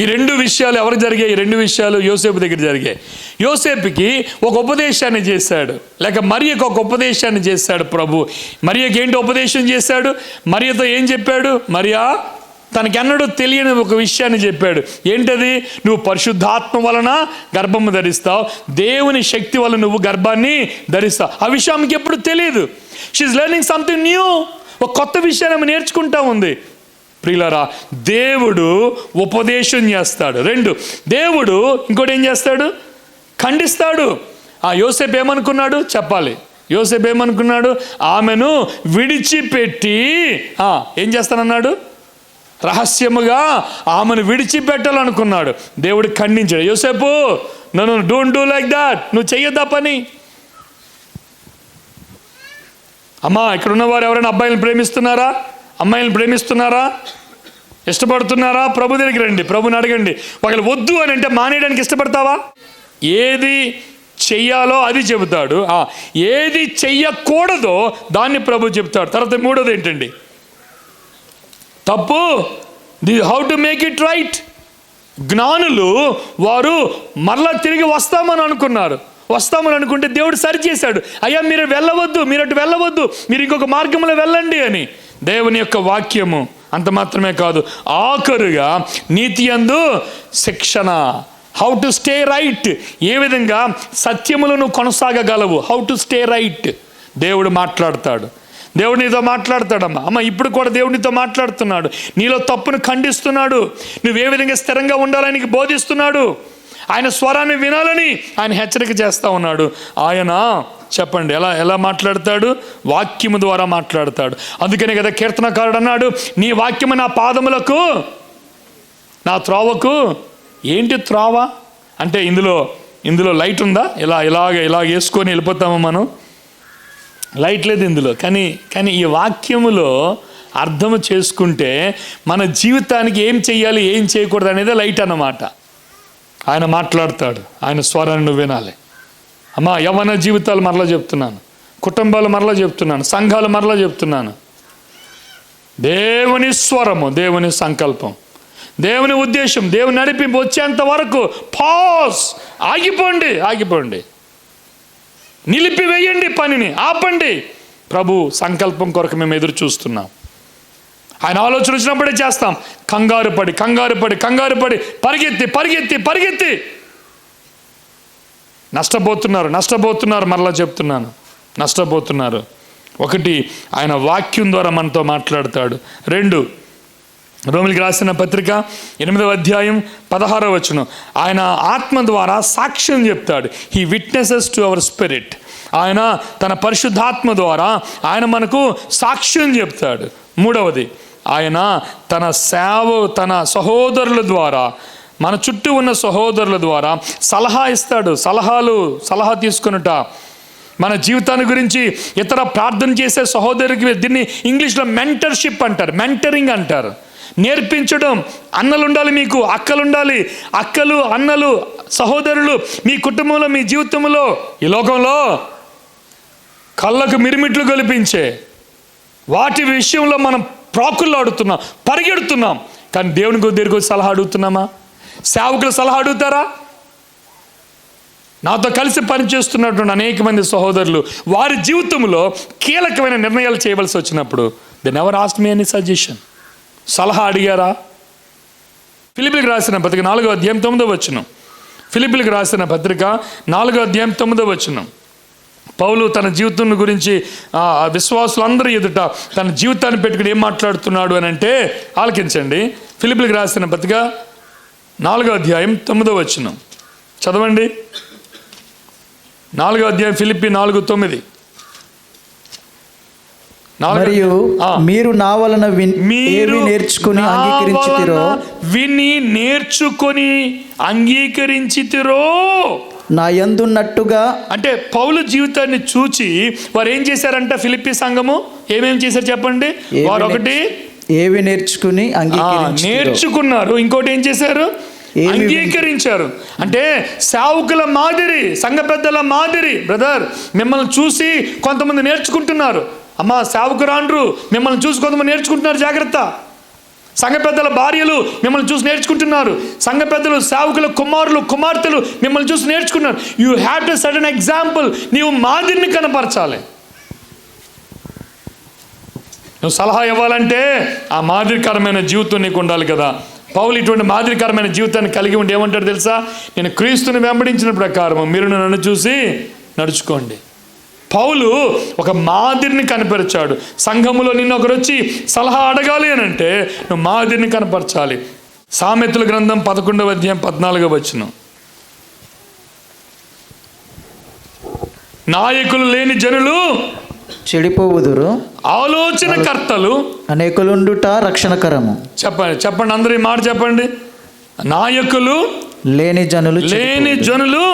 Speaker 2: ఈ 2 విషయాలు ఎవరు జరిగాయి? ఈ 2 విషయాలు యోసేపు దగ్గర జరిగాయి. యోసేపుకి ఒక ఉపదేశాన్ని చేశాడు, లేక మరియకు ఒక ఉపదేశాన్ని చేశాడు ప్రభు. మరియకి ఏంటి ఉపదేశం చేశాడు? మరియతో ఏం చెప్పాడు? మరియా, తనకెన్నడూ తెలియని ఒక విషయాన్ని చెప్పాడు. ఏంటది? నువ్వు పరిశుద్ధాత్మ వలన గర్భము ధరిస్తావు, దేవుని శక్తి వలన నువ్వు గర్భాన్ని ధరిస్తావు. ఆ విషయం ఆమెకి ఎప్పుడు తెలియదు. She is learning something new. ఒక కొత్త విషయాన్ని ఆమె నేర్చుకుంటా ఉంది. ప్రియులారా, దేవుడు ఉపదేశం చేస్తాడు. 2, దేవుడు ఇంకోటి ఏం చేస్తాడు? ఖండిస్తాడు. యోసేపు ఏమనుకున్నాడు చెప్పాలి. యోసేపు ఏమనుకున్నాడు? ఆమెను విడిచిపెట్టి ఏం చేస్తానన్నాడు? రహస్యముగా ఆమెను విడిచిపెట్టాలనుకున్నాడు. దేవుడు ఖండించాడు. యోసేపు, నన్ను డోంట్ డూ లైక్ దాట్, నువ్వు చెయ్యొద్దా పని. అమ్మా, ఇక్కడ ఉన్నవారు ఎవరైనా అబ్బాయిలను ప్రేమిస్తున్నారా? అమ్మాయిలను ప్రేమిస్తున్నారా? ఇష్టపడుతున్నారా? ప్రభు దగ్గరికి రండి, ప్రభుని అడగండి. ఒకళ్ళు వద్దు అని అంటే మానేయడానికి ఇష్టపడతావా? ఏది చెయ్యాలో అది చెబుతాడు, ఏది చెయ్యకూడదో దాన్ని ప్రభు చెబుతాడు. తర్వాత 3వది ఏంటండి? తప్పు. How to make it right. జ్ఞానులు వారు మరలా తిరిగి వస్తామని అనుకున్నారు. వస్తామని అనుకుంటే దేవుడు సరిచేశాడు. అయ్యా, మీరు వెళ్ళవద్దు, మీరు అటు వెళ్ళవద్దు, మీరు ఇంకొక మార్గంలో వెళ్ళండి అని. దేవుని యొక్క వాక్యము అంత మాత్రమే కాదు, ఆఖరుగా నీతి యందు శిక్షణ. How to stay right. ఏ విధంగా సత్యములను కొనసాగగలవు. How to stay right. దేవుడు మాట్లాడతాడు. దేవుడు నీతో మాట్లాడతాడమ్మా. అమ్మ, ఇప్పుడు కూడా దేవుడు నీతో మాట్లాడుతున్నాడు. నీలో తప్పును ఖండిస్తున్నాడు. నువ్వే విధంగా స్థిరంగా ఉండాలని నీకు బోధిస్తున్నాడు. ఆయన స్వరాన్ని వినాలని ఆయన హెచ్చరిక చేస్తూ ఉన్నాడు. ఆయన చెప్పండి ఎలా మాట్లాడతాడు? వాక్యము ద్వారా మాట్లాడతాడు. అందుకనే కదా కీర్తనకారుడు అన్నాడు, నీ వాక్యము నా పాదములకు, నా త్రోవకు. ఏంటి త్రోవ అంటే? ఇందులో లైట్ ఉందా? ఇలాగ వేసుకొని వెళ్ళిపోతాము మనం. లైట్ లేదు ఇందులో. కానీ ఈ వాక్యములో అర్థము చేసుకుంటే మన జీవితానికి ఏం చెయ్యాలి, ఏం చేయకూడదు అనేది లైట్ అన్నమాట. ఆయన మాట్లాడతాడు. ఆయన స్వరాన్ని నువ్వు వినాలి. అమ్మా, యవ్వన జీవితాలు మరలా చెప్తున్నాను, కుటుంబాలు మరలా చెప్తున్నాను, సంఘాలు మరలా చెప్తున్నాను. దేవుని స్వరము, దేవుని సంకల్పం, దేవుని ఉద్దేశం, దేవుని నడిపింపు వచ్చేంత వరకు పాజ్. ఆగిపోండి, నిలిపివేయండి, పనిని ఆపండి. ప్రభు సంకల్పం కొరకు మేము ఎదురు చూస్తున్నాం. ఆయన ఆలోచన వచ్చినప్పుడే చేస్తాం. కంగారు పడి పరిగెత్తి నష్టపోతున్నారు. మరలా చెప్తున్నాను, నష్టపోతున్నారు. 1, ఆయన వాక్యం ద్వారా మనతో మాట్లాడతాడు. 2, రోమిలికి రాసిన పత్రిక 8వ అధ్యాయం 16వ వచనం, ఆయన ఆత్మ ద్వారా సాక్ష్యం చెప్తాడు. He witnesses to our spirit. ఆయన తన పరిశుద్ధాత్మ ద్వారా ఆయన మనకు సాక్ష్యం చెప్తాడు. 3వది, ఆయన తన సహోదరుల ద్వారా, మన చుట్టూ ఉన్న సహోదరుల ద్వారా సలహా ఇస్తాడు. సలహా తీసుకొనుట. మన జీవితాన్ని గురించి ఇతర ప్రార్థన చేసే సహోదరుడికి, దీన్ని ఇంగ్లీష్లో మెంటర్షిప్ అంటారు, మెంటరింగ్ అంటారు. నేర్పించడం. అన్నలు ఉండాలి, మీకు అక్కలు ఉండాలి. అక్కలు, అన్నలు, సహోదరులు మీ కుటుంబంలో, మీ జీవితంలో, ఈ లోకంలో కళ్ళకు మిరిమిట్లు గొలిపించే వాటి విషయంలో మనం ప్రాకులాడుతున్నాం, పరిగెడుతున్నాం. కానీ దేవుని దగ్గరికి సలహా అడుగుతున్నామా? సేవకులు సలహా అడుగుతారా? నాతో కలిసి పనిచేస్తున్నటువంటి అనేక మంది సహోదరులు వారి జీవితంలో కీలకమైన నిర్ణయాలు చేయవలసి వచ్చినప్పుడు they never asked me any suggestion. సలహా అడిగారా? ఫిలిప్పీలకు రాసిన పత్రిక 4వ అధ్యాయం 9వ వచనం. ఫిలిప్పీలకు రాసిన పత్రిక 4వ అధ్యాయం 9వ వచనం. పౌలు తన జీవితం గురించి విశ్వాసులందరూ ఎదుట తన జీవితాన్ని పెట్టుకుని ఏం మాట్లాడుతున్నాడు అని అంటే ఆలకించండి. ఫిలిప్పీలకు రాసిన పత్రిక 4వ అధ్యాయం 9వ వచనం చదవండి. 4వ అధ్యాయం ఫిలిప్పీ 4:9.
Speaker 3: మరియు మీరు నా వలన ఏవి నేర్చుకుని
Speaker 2: అంగీకరించితిరో
Speaker 3: నా యందున్నట్టుగా.
Speaker 2: అంటే పౌలు జీవితాన్ని చూచి వారు ఏం చేశారంట? ఫిలిప్పీ సంఘము ఏమేమి చేశారు చెప్పండి? వారు 1
Speaker 3: ఏవి నేర్చుకుని
Speaker 2: నేర్చుకున్నారు. ఇంకోటి ఏం చేశారు? అంగీకరించారు. అంటే సేవకుల మాదిరి, సంఘ పెద్దల మాదిరి. బ్రదర్, మిమ్మల్ని చూసి కొంతమంది నేర్చుకుంటున్నారు. అమ్మా, సేవకురాండ్రు మిమ్మల్ని చూసి కొంతమంది నేర్చుకుంటున్నారు, జాగ్రత్త. సంఘ పెద్దల భార్యలు మిమ్మల్ని చూసి నేర్చుకుంటున్నారు. సంఘ పెద్దలు, సేవకుల కుమారులు, కుమార్తెలు మిమ్మల్ని చూసి నేర్చుకున్నారు. You have to set an example. నీవు మాదిరిని కనపరచాలి. నువ్వు సలహా ఇవ్వాలంటే ఆ మాదిరికరమైన జీవితం నీకు ఉండాలి కదా. పౌలు ఇటువంటి మాదిరికరమైన జీవితాన్ని కలిగి ఉండి ఏమంటాడు తెలుసా? నేను క్రీస్తుని వెంబడించిన ప్రకారం మీరు నన్ను చూసి నడుచుకోండి. పౌలు ఒక మాదిరిని కనపరిచాడు. సంఘములో నిన్ను ఒకరు వచ్చి సలహా అడగాలి అని అంటే నువ్వు మాదిరిని కనపరచాలి. సామెతల గ్రంథం 11వ అధ్యాయం 14వ వచనం, నాయకులు లేని జనులు
Speaker 3: చెడిపోవుదురు,
Speaker 2: ఆలోచనకర్తలు
Speaker 3: అనేకులుండుట రక్షణకరము.
Speaker 2: చెప్పండి అందరూ ఈ మాట చెప్పండి. నాయకులు
Speaker 3: లేని జనులు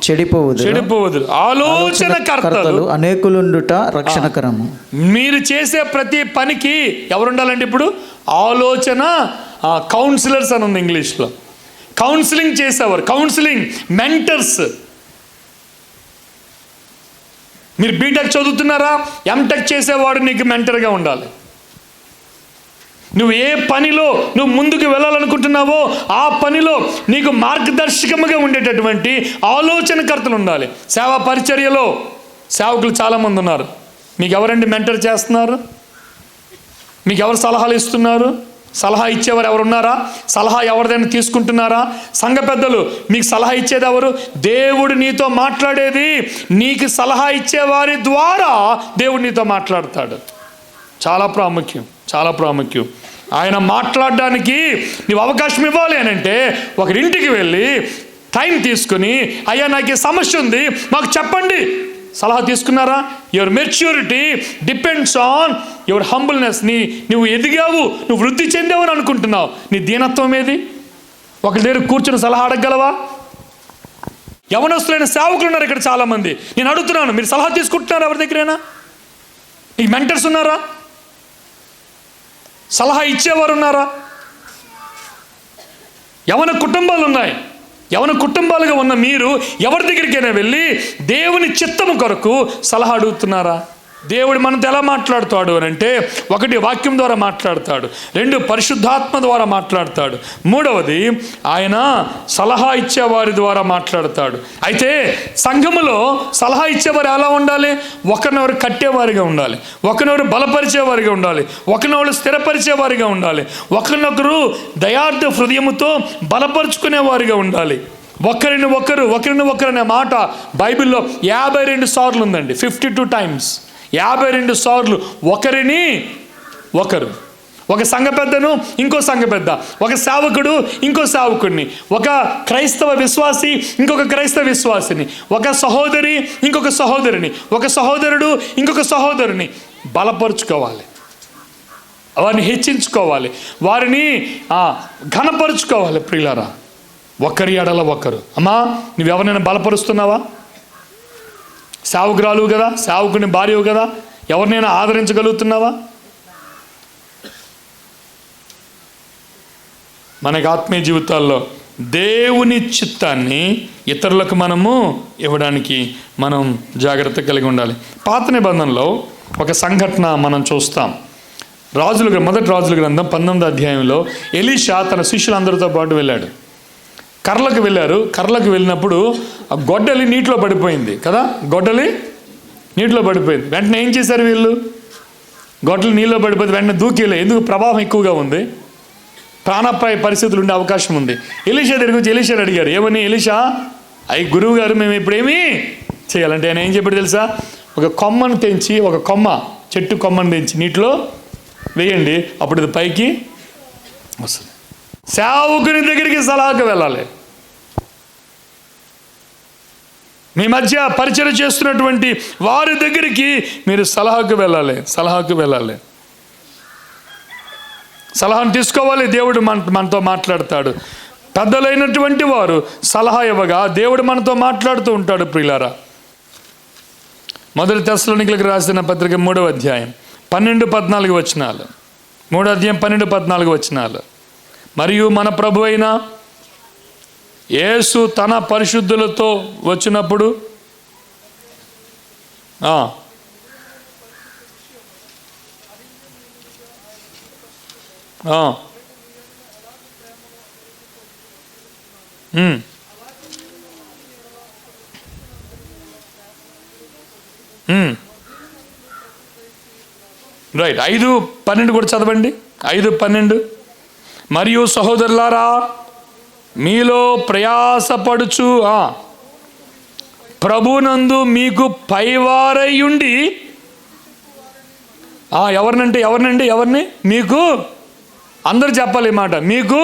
Speaker 2: చెడిపోవుదురు, ఆలోచనకర్తలు
Speaker 3: అనేకులుండుట రక్షణకరము.
Speaker 2: మీరు చేసే ప్రతి పనికి ఎవరుండాలంటే ఇప్పుడు ఆలోచన కౌన్సిలర్స్ అని ఉంది ఇంగ్లీష్లో. కౌన్సిలింగ్ చేసేవారు, కౌన్సిలింగ్ మెంటర్స్. మీరు బీటెక్ చదువుతున్నారా, ఎంటెక్ చేసేవాడు నీకు మెంటర్గా ఉండాలి. నువ్వు ఏ పనిలో నువ్వు ముందుకు వెళ్ళాలనుకుంటున్నావో ఆ పనిలో నీకు మార్గదర్శకముగా ఉండేటటువంటి ఆలోచనకర్తలు ఉండాలి. సేవా పరిచర్యలో సేవకులు చాలామంది ఉన్నారు. మీకు ఎవరండి మెంటర్ చేస్తున్నారు? మీకు ఎవరు సలహాలు ఇస్తున్నారు? సలహా ఇచ్చేవారు ఎవరు ఉన్నారా? సలహా ఎవరిదైనా తీసుకుంటున్నారా? సంఘ పెద్దలు మీకు సలహా ఇచ్చేది ఎవరు? దేవుడు నీతో మాట్లాడేది నీకు సలహా ఇచ్చేవారి ద్వారా దేవుడు నీతో మాట్లాడతాడు. చాలా ప్రాముఖ్యం, చాలా ప్రాముఖ్యం. ఆయన మాట్లాడడానికి నీవు అవకాశం ఇవ్వాలి అని అంటే ఒకరింటికి వెళ్ళి టైం తీసుకుని, అయ్యా నాకు ఈ సమస్య ఉంది మాకు చెప్పండి, సలహా తీసుకున్నారా? Your maturity depends on your humbleness. నువ్వు ఎదిగావు, నువ్వు వృద్ధి చెందావు అని అనుకుంటున్నావు. నీ దీనత్వం ఏది? ఒకరి దగ్గర కూర్చొని సలహా అడగలవా? యవనస్తులైన సేవకులు ఉన్నారు ఇక్కడ చాలామంది. నేను అడుగుతున్నాను, మీరు సలహా తీసుకుంటున్నారా ఎవరి దగ్గరైనా? నీకు మెంటర్స్ ఉన్నారా? సలహా ఇచ్చేవారు ఉన్నారా? యవన కుటుంబాలు ఉన్నాయి. యవన కుటుంబాలుగా ఉన్న మీరు ఎవరి దగ్గరికైనా వెళ్ళి దేవుని చిత్తము కొరకు సలహా అడుగుతున్నారా? దేవుడు మనతో ఎలా మాట్లాడుతాడు అని అంటే, ఒకటి వాక్యం ద్వారా మాట్లాడతాడు, రెండు పరిశుద్ధాత్మ ద్వారా మాట్లాడతాడు, మూడవది ఆయన సలహా ఇచ్చేవారి ద్వారా మాట్లాడతాడు. అయితే సంఘములో సలహా ఇచ్చేవారు ఎలా ఉండాలి? ఒకరినొకరు కట్టేవారిగా ఉండాలి, ఒకరినొకరు బలపరిచేవారిగా ఉండాలి, ఒకరినొకరు స్థిరపరిచేవారిగా ఉండాలి, ఒకరినొకరు దయార్థ హృదయముతో బలపరుచుకునేవారిగా ఉండాలి. ఒకరిని ఒకరు అనే మాట బైబిల్లో 52 సార్లు ఉందండి. 52 టైమ్స్, 52 సార్లు ఒకరిని ఒకరు. ఒక సంఘ పెద్దను ఇంకో సంఘ పెద్ద, ఒక సేవకుడు ఇంకో సేవకుడిని, ఒక క్రైస్తవ విశ్వాసి ఇంకొక క్రైస్తవ విశ్వాసిని, ఒక సహోదరి ఇంకొక సహోదరిని, ఒక సహోదరుడు ఇంకొక సహోదరుని బలపరుచుకోవాలి, వారిని హెచ్చించుకోవాలి, వారిని ఘనపరుచుకోవాలి. ప్రియులారా, ఒకరి ఎడల ఒకరు. అమ్మా, నువ్వెవరైనా బలపరుస్తున్నావా? సేవకురాలు కదా, సేవకుని భార్యవు కదా, ఎవరినైనా ఆదరించగలుగుతున్నావా? మనకి ఆత్మీయ జీవితాల్లో దేవుని చిత్తాన్ని ఇతరులకు మనము ఇవ్వడానికి మనం జాగ్రత్త కలిగి ఉండాలి. పాత నిబంధనలో ఒక సంఘటన మనం చూస్తాం. మొదటి రాజుల గ్రంథం 19వ అధ్యాయంలో ఎలీషా తన శిష్యులందరితో పాటు వెళ్ళాడు. కర్లకు వెళ్ళారు. కర్లకు వెళ్ళినప్పుడు ఆ గొడ్డలి నీటిలో పడిపోయింది కదా, గొడ్డలి నీటిలో పడిపోయింది. వెంటనే ఏం చేశారు వీళ్ళు? గొడ్డలి నీళ్ళలో పడిపోతే వెంటనే దూకిలే. ఎందుకు? ప్రవాహం ఎక్కువగా ఉంది, ప్రాణాపాయ పరిస్థితులు ఉండే అవకాశం ఉంది. ఎలీషా దగ్గరికి వచ్చి ఎలీషాని అడిగారు, ఏమని? ఎలీషా, గురువు గారు మేము ఇప్పుడేమీ చేయాలంటే ఆయన ఏం చెప్పాడు తెలుసా? ఒక కొమ్మను తెంచి, ఒక చెట్టు కొమ్మను తెంచి నీటిలో వేయండి, అప్పుడు ఇది పైకి వస్తుంది. సేవకుని దగ్గరికి సలహాకు వెళ్ళాలి. మీ మధ్య పరిచయం చేస్తున్నటువంటి వారి దగ్గరికి మీరు సలహాకు వెళ్ళాలి. సలహాను తీసుకోవాలి. దేవుడు మనతో మాట్లాడతాడు. పెద్దలైనటువంటి వారు సలహా ఇవ్వగా దేవుడు మనతో మాట్లాడుతూ ఉంటాడు. ప్రియులారా, మొదటి తెస్సలోనికీయులకు రాసిన పత్రిక 3వ అధ్యాయం 12-14 వచనాలు. 3వ అధ్యాయం 12-14 వచనాలు. మరియు మన ప్రభు అయిన యేసు తన పరిశుద్ధులతో వచ్చినప్పుడు రైట్, 5:12 కూడా చదవండి. 5:12. మరియు సహోదరులారా, మీలో ప్రయాసపడుచు ప్రభునందు మీకు పైవారయ్యుండి, ఎవరిని మీకు, అందరు చెప్పాలి ఈ మాట, మీకు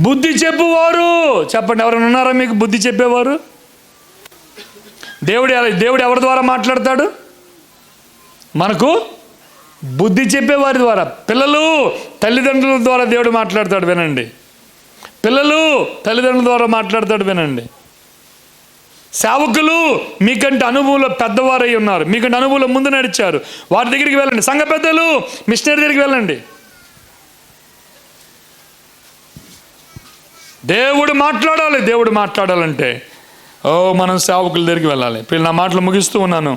Speaker 2: బుద్ధి చెప్పువారు. చెప్పండి, ఎవరైనా ఉన్నారా మీకు బుద్ధి చెప్పేవారు? దేవుడు ఎవరి ద్వారా మాట్లాడతాడు? మనకు బుద్ధి చెప్పేవారి ద్వారా. పిల్లలు తల్లిదండ్రుల ద్వారా దేవుడు మాట్లాడతాడు, వినండి. పిల్లలు తల్లిదండ్రుల ద్వారా మాట్లాడతాడు, వినండి. సేవకులు మీకంటే అనుభవంలో పెద్దవారై ఉన్నారు, మీకంటే అనుభవంలో ముందు నడిచారు, వారి దగ్గరికి వెళ్ళండి. సంఘ పెద్దలు, మిషనరీ దగ్గరికి వెళ్ళండి. దేవుడు మాట్లాడాలంటే మనం సేవకుల దగ్గరికి వెళ్ళాలి. ఇప్పుడు నా మాటలు ముగిస్తూ ఉన్నాను.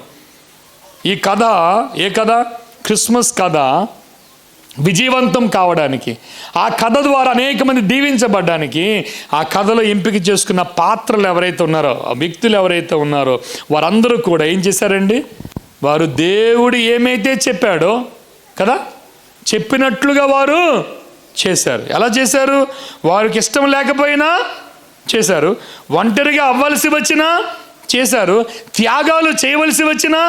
Speaker 2: ఈ కథ, ఏ కథ? క్రిస్మస్ కథ విజయవంతం కావడానికి, ఆ కథ ద్వారా అనేక మంది దీవించబడ్డానికి, ఆ కథలో ఎంపిక చేసుకున్న పాత్రలు ఎవరైతే ఉన్నారో, ఆ వ్యక్తులు ఎవరైతే ఉన్నారో, వారందరూ కూడా ఏం చేశారండి? వారు దేవుడు ఏమైతే చెప్పాడో కదా, చెప్పినట్లుగా వారు చేశారు. ఎలా చేశారు? వారికి ఇష్టం లేకపోయినా చేశారు, ఒంటరిగా అవ్వాల్సి వచ్చినా చేశారు, త్యాగాలు చేయవలసి వచ్చినా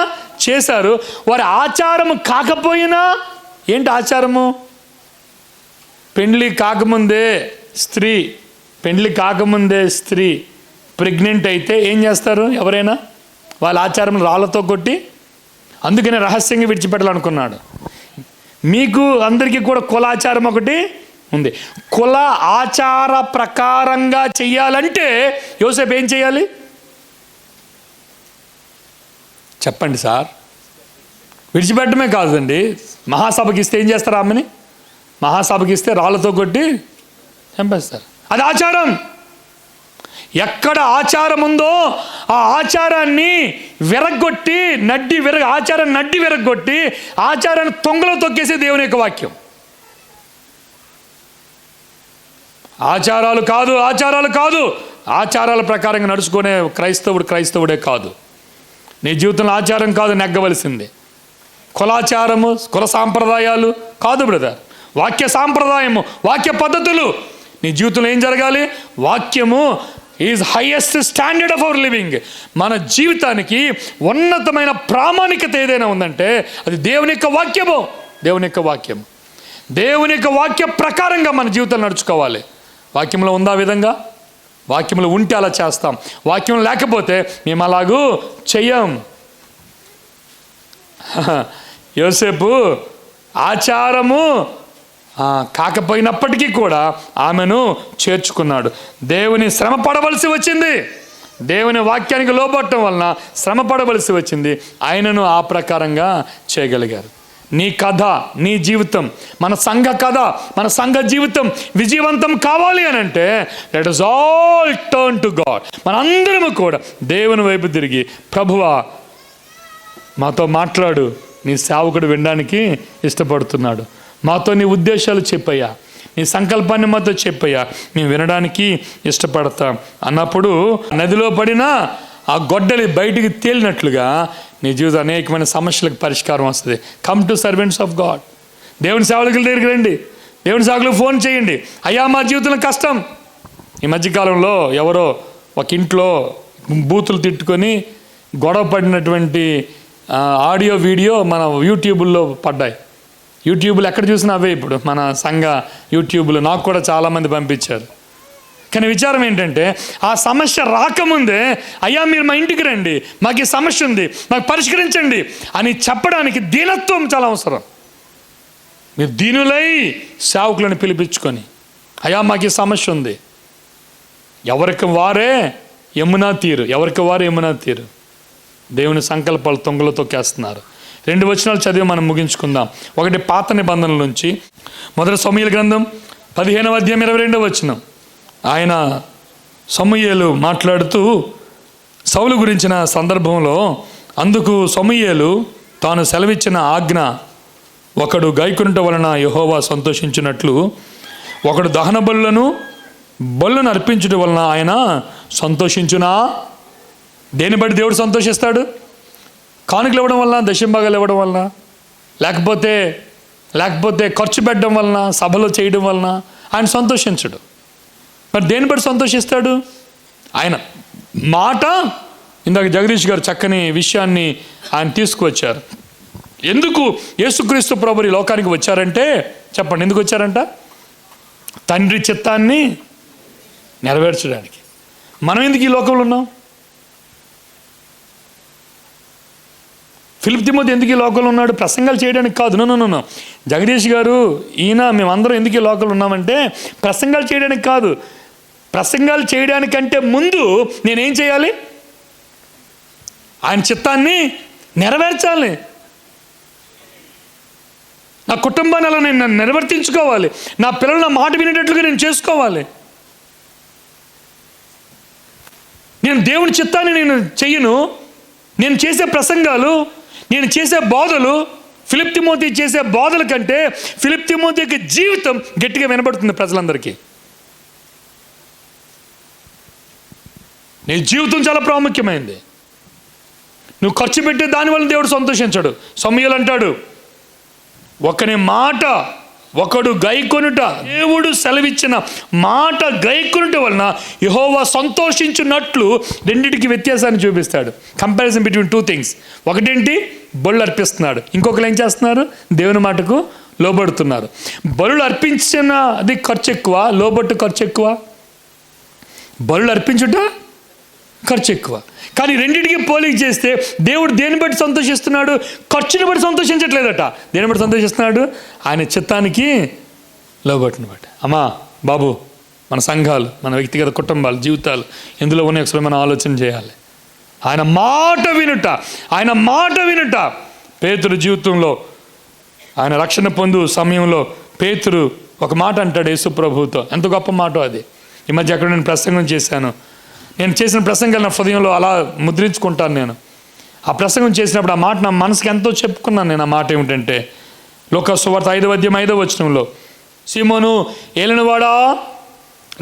Speaker 2: చేశారు. వారి ఆచారము కాకపోయినా, ఏంటి ఆచారము? పెండ్లి కాకముందే స్త్రీ ప్రెగ్నెంట్ అయితే ఏం చేస్తారు? ఎవరైనా వాళ్ళ ఆచారం రాళ్ళతో కొట్టి, అందుకనే రహస్యంగా విడిచిపెట్టాలనుకున్నాడు. మీకు అందరికీ కూడా కులాచారం ఒకటి ఉంది. కుల ఆచార ప్రకారంగా చెయ్యాలంటే యోసేపు ఏం చేయాలి? చెప్పండి సార్. విడిచిపెట్టడమే కాదండి, మహాసభకి ఇస్తే ఏం చేస్తారు? ఆమెని మహాసభకి ఇస్తే రాళ్ళతో కొట్టి చంపేస్తారు. అది ఆచారం. ఎక్కడ ఆచారం ఉందో ఆ ఆచారాన్ని ఆచారాన్ని నడ్డి విరగొట్టి ఆచారాన్ని తొంగలో తొక్కేసే దేవుని యొక్క వాక్యం. ఆచారాలు కాదు, ఆచారాల ప్రకారంగా నడుచుకునే క్రైస్తవుడే కాదు. నీ జీవితంలో ఆచారం కాదు నెగ్గవలసింది, కులాచారము, కుల సాంప్రదాయాలు కాదు బ్రదర్. వాక్య సాంప్రదాయము, వాక్య పద్ధతులు. నీ జీవితంలో ఏం జరగాలి? వాక్యము is highest standard of our living. మన జీవితానికి ఉన్నతమైన ప్రామాణికత ఏదైనా ఉందంటే అది దేవుని యొక్క వాక్యము. దేవుని యొక్క వాక్య ప్రకారంగా మన జీవితాలు నడుచుకోవాలి. వాక్యంలో ఉందా విధంగా? వాక్యంలో ఉంటే అలా చేస్తాం, వాక్యం లేకపోతే మేము అలాగూ చెయ్యం. యోసేపు ఆచారము కాకపోయినప్పటికీ కూడా ఆమెను చేర్చుకున్నాడు. దేవుని శ్రమ పడవలసి వచ్చింది, దేవుని వాక్యానికి లోబడటం వలన శ్రమ పడవలసి వచ్చింది. ఆయనను ఆ ప్రకారంగా చేయగలిగారు. నీ కథ, నీ జీవితం, మన సంఘ కథ, మన సంఘ జీవితం విజయవంతం కావాలి అని అంటే let us all turn to God. మనందరము కూడా దేవుని వైపు తిరిగి, ప్రభువా మాతో మాట్లాడు, నీ సేవకుడు వినడానికి ఇష్టపడుతున్నాడు, మాతో నీ ఉద్దేశాలు చెప్పయ్యా, నీ సంకల్పాన్ని మాతో చెప్పయ్యా, మేము వినడానికి ఇష్టపడతాం అన్నప్పుడు నదిలో పడిన ఆ గొడ్డలి బయటికి తేలినట్లుగా నీ జీవితం అనేకమైన సమస్యలకు పరిష్కారం వస్తుంది. Come to servants of God. దేవుని సేవకుల దగ్గరికి రండి, దేవుని సేవకులకు ఫోన్ చేయండి, అయ్యా మా జీవితంలో కష్టం. ఈ మధ్యకాలంలో ఎవరో ఒక ఇంట్లో బూతులు తిట్టుకొని గొడవ పడినటువంటి ఆడియో వీడియో మన యూట్యూబ్లో పడ్డాయి. యూట్యూబ్లో ఎక్కడ చూసినా అవే ఇప్పుడు మన సంఘ యూట్యూబ్లో నాకు కూడా చాలామంది పంపించారు. కానీ విచారం ఏంటంటే ఆ సమస్య రాకముందే అయ్యా మీరు మా ఇంటికి రండి, మాకు ఈ సమస్య ఉంది, మాకు పరిష్కరించండి అని చెప్పడానికి దీనత్వం చాలా అవసరం. మీరు దీనులై సేవకులను పిలిపించుకొని అయ్యా మాకు ఈ సమస్య ఉంది, ఎవరికి వారే యమునా తీరు. దేవుని సంకల్పాలు తొంగలో తొక్కేస్తున్నారు. 2 వచనాలు చదివి మనం ముగించుకుందాం. ఒకటి పాత నిబంధనల నుంచి, మొదటి సమూయేలు గ్రంథం 15వ అధ్యాయం 22వ వచనం. ఆయన సమూయేలు మాట్లాడుతూ సౌలు గురించిన సందర్భంలో, అందుకు సమూయేలు తాను సెలవిచ్చిన ఆజ్ఞ ఒకడు గైకొనుట వలన యెహోవా సంతోషించినట్లు ఒకడు దహన బలులను అర్పించుట వలన ఆయన సంతోషించునా? దేని బట్టి దేవుడు సంతోషిస్తాడు? కానుకలు ఇవ్వడం వలన, దశంభాగాలు ఇవ్వడం వలన? లేకపోతే ఖర్చు పెట్టడం వలన, సభలో చేయడం వలన ఆయన సంతోషించడు. మరి దేని బట్టి సంతోషిస్తాడు? ఆయన మాట. ఇందాక జగదీష్ గారు చక్కని విషయాన్ని ఆయన తీసుకువచ్చారు. ఎందుకు యేసుక్రీస్తు ప్రభువు ఈ లోకానికి వచ్చారంటే, చెప్పండి ఎందుకు వచ్చారంట? తండ్రి చిత్తాన్ని నెరవేర్చడానికి. మనం ఎందుకు ఈ లోకంలో ఉన్నాం? ఫిలిప్ తిమోతి ఎందుకు ఈ లోకంలో ఉన్నాడు? ప్రసంగాలు చేయడానికి కాదు. నో. జగదీష్ గారు, ఈయన, మేమందరం ఎందుకు ఈ లోకంలో ఉన్నామంటే ప్రసంగాలు చేయడానికి కాదు. ప్రసంగాలు చేయడానికంటే ముందు నేనేం చేయాలి? ఆయన చిత్తాన్ని నెరవేర్చాలి. నా కుటుంబాన్ని అలా నేను నిర్వర్తించుకోవాలి. నా పిల్లలు నా మాట వినేటట్లుగా నేను చేసుకోవాలి. నేను దేవుని చిత్తాన్ని నేను చెయ్యను. నేను చేసే ప్రసంగాలు, నేను చేసే బోధలు, ఫిలిప్ తిమోతి చేసే బోధల కంటే ఫిలిప్ తిమోతి యొక్క జీవితం గట్టిగా వినబడుతుంది ప్రజలందరికీ. నీ జీవితం చాలా ప్రాముఖ్యమైంది. నువ్వు ఖర్చు పెట్టే దానివల్ల దేవుడు సంతోషించాడు. సమూయేలు అంటాడు, ఒకని మాట ఒకడు గైకొనుట, దేవుడు సెలవిచ్చిన మాట గైకొనుట వలన యెహోవా సంతోషించున్నట్లు రెండింటికి వ్యత్యాసాన్ని చూపిస్తాడు. Comparison between two things. ఒకటేంటి? బలులు అర్పిస్తున్నాడు. ఇంకొకరు ఏం చేస్తున్నారు? దేవుని మాటకు లోబడుతున్నారు. బలులు అర్పించినది ఖర్చు ఎక్కువ, లోబట్టు ఖర్చు ఎక్కువ. బలులు అర్పించుట ఖర్చు ఎక్కువ. కానీ రెండింటికి పోలిక చేస్తే దేవుడు దేని బట్టి సంతోషిస్తున్నాడు? ఖర్చుని బట్టి సంతోషించట్లేదట. దేని బట్టి సంతోషిస్తున్నాడు? ఆయన చిత్తానికి లోబట్టిన బట్టి. అమ్మా బాబు, మన సంఘాలు, మన వ్యక్తిగత కుటుంబాలు, జీవితాలు ఎందులో ఉన్నాయి ఒకసారి మనం ఆలోచన చేయాలి. ఆయన మాట వినుట. పేతురు జీవితంలో ఆయన రక్షణ పొందు సమయంలో పేతురు ఒక మాట అంటాడు యేసు ప్రభువుతో. ఎంత గొప్ప మాట అది. ఈ మధ్య అక్కడ నేను ప్రసంగం చేశాను. నేను చేసిన ప్రసంగాలు నా హృదయంలో అలా ముద్రించుకుంటాను. నేను ఆ ప్రసంగం చేసినప్పుడు ఆ మాట నా మనసుకి ఎంతో చెప్పుకున్నాను. నేను ఆ మాట ఏమిటంటే, లూకా సువార్త 5వ అధ్యాయం 5వ వచనంలో, సీమోను ఏలినవాడా,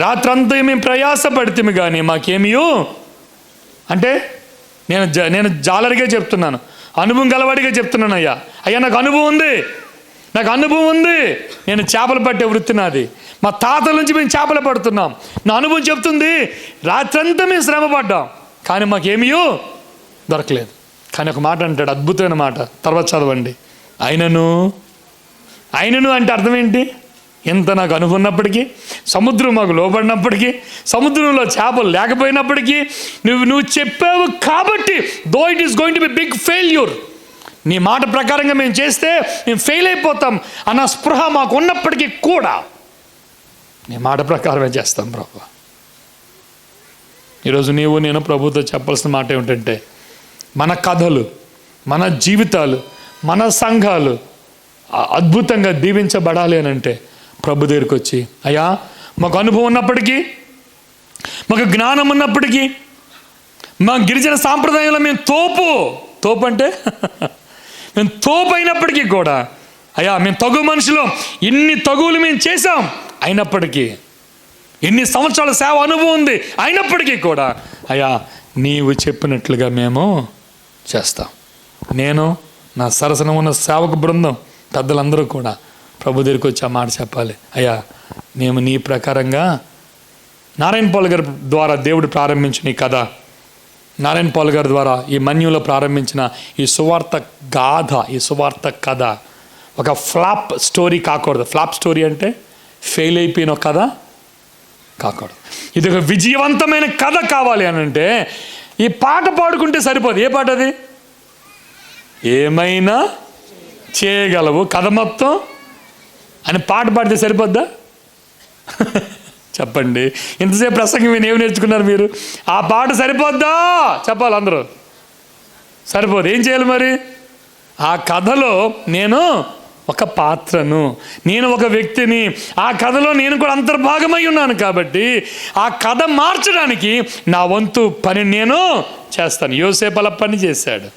Speaker 2: రాత్రంతా మేము ప్రయాసపడితేమి కానీ మాకేమియో అంటే, నేను జాలరిగా చెప్తున్నాను, అనుభవం గలవాడిగా చెప్తున్నాను. అయ్యా నాకు అనుభవం ఉంది. నేను చేపలు పట్టే వృత్తి నాది. మా తాతల నుంచి మేము చేపలు పడుతున్నాం. నా అనుభవం చెప్తుంది, రాత్రంతా మేము శ్రమ పడ్డాం కానీ మాకేమీయో దొరకలేదు. కానీ ఒక మాట అంటాడు, అద్భుతమైన మాట, తర్వాత చదవండి. ఆయనను అంటే అర్థం ఏంటి? ఎంత నాకు అనుభవం ఉన్నప్పటికీ, సముద్రం మాకు లోబడినప్పటికీ, సముద్రంలో చేపలు లేకపోయినప్పటికీ, నువ్వు చెప్పావు కాబట్టి, though it is going to be big failure, నీ మాట ప్రకారంగా మేము చేస్తే మేము ఫెయిల్ అయిపోతాం అన్న స్పృహ మాకు ఉన్నప్పటికీ కూడా నీ మాట ప్రకారమే చేస్తాం ప్రభు. ఈరోజు నేను ప్రభుతో చెప్పాల్సిన మాట ఏమిటంటే, మన కథలు, మన జీవితాలు, మన సంఘాలు అద్భుతంగా దీవించబడాలి అని అంటే ప్రభు దగ్గరికి వచ్చి, అయ్యా మాకు అనుభవం ఉన్నప్పటికీ, మాకు జ్ఞానం ఉన్నప్పటికీ, మా గిరిజన సాంప్రదాయంలో మేము తోపు అంటే మేము తోపు అయినప్పటికీ కూడా, అయ్యా మేము తగు మనుషులు, ఇన్ని తగువులు మేము చేసాం అయినప్పటికీ, ఎన్ని సంవత్సరాల సేవ అనుభవం ఉంది అయినప్పటికీ కూడా, అయ్యా నీవు చెప్పినట్లుగా మేము చేస్తాం. నేను, నా సరసన ఉన్న సేవక బృందం, పెద్దలందరూ కూడా ప్రభు దగ్గరికి వచ్చి ఆ మాట చెప్పాలి. అయ్యా మేము నీ ప్రకారంగా, నారాయణ పాల్ గారి ద్వారా దేవుడు ప్రారంభించిన ఈ కథ, నారాయణ పాల్ గారి ద్వారా ఈ మన్యంలో ప్రారంభించిన ఈ సువార్త గాథ, ఈ సువార్త కథ ఒక ఫ్లాప్ స్టోరీ కాకూడదు. ఫ్లాప్ స్టోరీ అంటే ఫెయిల్ అయిపోయిన కథ కాకూడదు. ఇది ఒక విజయవంతమైన కథ కావాలి అని అంటే ఈ పాట పాడుకుంటే సరిపోదు. ఏ పాట అది? ఏమైనా చేయగలవు కథ మొత్తం అని పాట పాడితే సరిపోద్దా? చెప్పండి. ఇంతసేపు ప్రసంగం ఏమి నేర్చుకున్నారు మీరు? ఆ పాట సరిపోద్దా? చెప్పాలి అందరూ. సరిపోదు. ఏం చేయాలి మరి? ఆ కథలో నేను ఒక పాత్రను, నేను ఒక వ్యక్తిని, ఆ కథలో నేను కూడా అంతర్భాగమై ఉన్నాను కాబట్టి ఆ కథ మార్చడానికి నా వంతు పని నేను చేస్తాను. యోసేపు అలా పని చేశాడు.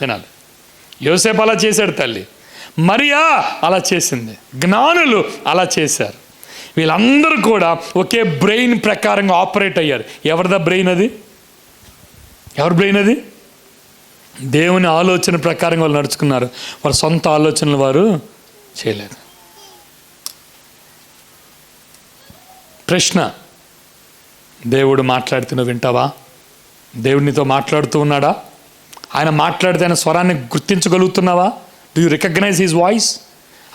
Speaker 2: వినాలి. యోసేపు అలా చేశాడు. తల్లి మరియా అలా చేసింది. జ్ఞానులు అలా చేశారు. వీళ్ళందరూ కూడా ఒకే బ్రెయిన్ ప్రకారంగా ఆపరేట్ అయ్యారు. ఎవరిదా బ్రెయిన్ అది? ఎవరి బ్రెయిన్ అది? దేవుని ఆలోచన ప్రకారం వాళ్ళు నడుచుకున్నారు. వారి సొంత ఆలోచనలు వారు చేయలేదు. ప్రశ్న, దేవుడు మాట్లాడుతున్నా వింటావా? దేవుడినితో మాట్లాడుతూ ఉన్నాడా? ఆయన మాట్లాడితే ఆయన స్వరాన్ని గుర్తించగలుగుతున్నావా? Do you recognise his voice?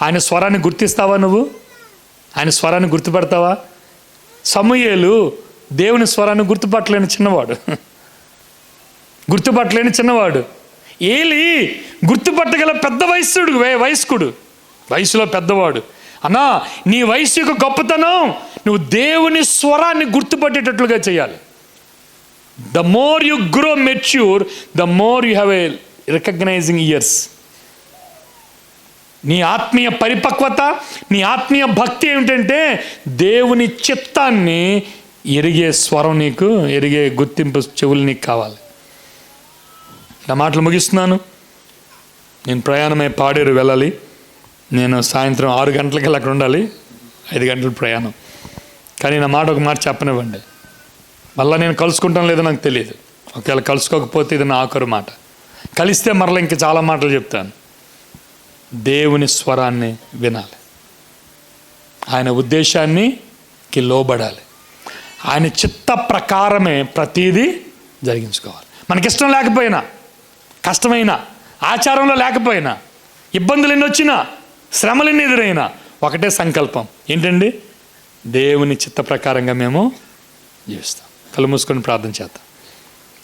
Speaker 2: ఆయన స్వరాన్ని గుర్తిస్తావా? నువ్వు ఆయన స్వరాన్ని గుర్తుపడతావా? సమూయేలు దేవుని స్వరాన్ని గుర్తుపట్టలేని చిన్నవాడు. ఏలి గుర్తుపట్టగల పెద్ద వయస్కుడు, వయసులో పెద్దవాడు. అన్నా, నీ వయసు యొక్క గొప్పతనం నువ్వు దేవుని స్వరాన్ని గుర్తుపట్టేటట్లుగా చేయాలి. The more you grow mature, the more you have a recognizing ears. నీ ఆత్మీయ పరిపక్వత, నీ ఆత్మీయ భక్తి ఏమిటంటే దేవుని చిత్తాన్ని ఎరిగే స్వరం, నీకు ఎరిగే గుర్తింపు చెవులు నీకు కావాలి. నా మాటలు ముగిస్తున్నాను. నేను ప్రయాణమై పాడేరు వెళ్ళాలి. నేను సాయంత్రం 6 గంటలకి అక్కడ ఉండాలి. 5 గంటల ప్రయాణం. కానీ నా మాట ఒక మాట చెప్పనివ్వండి. మళ్ళీ నేను కలుసుకుంటాం లేదో నాకు తెలియదు. ఒకవేళ కలుసుకోకపోతే ఇది నా ఆఖరు మాట. కలిస్తే మరలా ఇంకా చాలా మాటలు చెప్తాను. దేవుని స్వరాన్ని వినాలి. ఆయన ఉద్దేశానికి లోబడాలి. ఆయన చిత్త ప్రకారమే ప్రతీదీ జరిగించుకోవాలి. మనకిష్టం లేకపోయినా, కష్టమైనా, ఆచారంలో లేకపోయినా, ఇబ్బందులు ఎన్ని వచ్చినా, శ్రమలు ఎన్ని ఎదురైనా ఒకటే సంకల్పం ఏంటండి? దేవుని చిత్త ప్రకారంగా మేము జీవిస్తాం. కళ్ళు మూసుకొని ప్రార్థన చేద్దాం.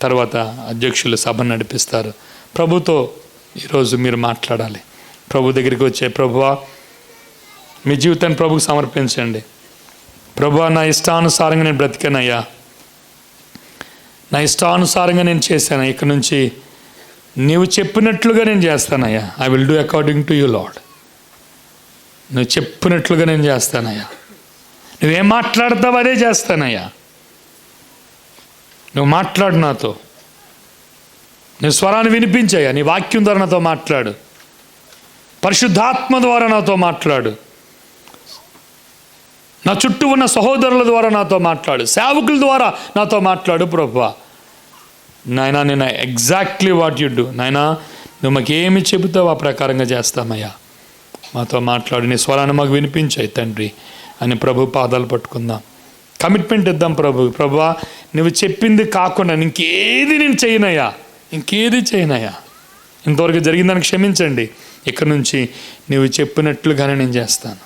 Speaker 2: తర్వాత అధ్యక్షులు సభను నడిపిస్తారు. ప్రభుతో ఈరోజు మీరు మాట్లాడాలి. ప్రభు దగ్గరికి వచ్చే, ప్రభువా మీ జీవితాన్ని ప్రభుకు సమర్పించండి. ప్రభువా, నా ఇష్టానుసారంగా నేను బ్రతికానయ్యా, నా ఇష్టానుసారంగా నేను చేశాను. ఇక నుంచి నీవు చెప్పినట్లుగా నేను చేస్తానయ్యా. I will do according to you Lord. నువ్వు చెప్పినట్లుగా నేను చేస్తానయ్యా. నువ్వేం మాట్లాడతావు అదే చేస్తానయ్యా. నువ్వు మాట్లాడు నాతో. నీ స్వరాన్ని వినిపించయ్యా. నీ వాక్యం ద్వారా నాతో మాట్లాడు. పరిశుద్ధాత్మ ద్వారా నాతో మాట్లాడు. నా చుట్టూ ఉన్న సహోదరుల ద్వారా నాతో మాట్లాడు. సేవకుల ద్వారా నాతో మాట్లాడు. ప్రభువా నాయనా, నేను ఎగ్జాక్ట్లీ వాట్ యు డూ. నాయనా, నువ్వు మాకేమి చెబుతావు ఆ ప్రకారంగా చేస్తామయ్యా. మాతో మాట్లాడు. నీ స్వరాన్ని మాకు వినిపించాయి తండ్రి అని ప్రభు పాదాలు పట్టుకుందాం. కమిట్మెంట్ ఇద్దాం ప్రభువా నువ్వు చెప్పింది కాకుండా ఇంకేది నేను చేయనయ్యా, ఇంకేది చేయనయ్యా. ఇంతవరకు జరిగిన దానికి క్షమించండి. ఇక్కడి నుంచి నువ్వు చెప్పినట్లుగానే నేను చేస్తాను.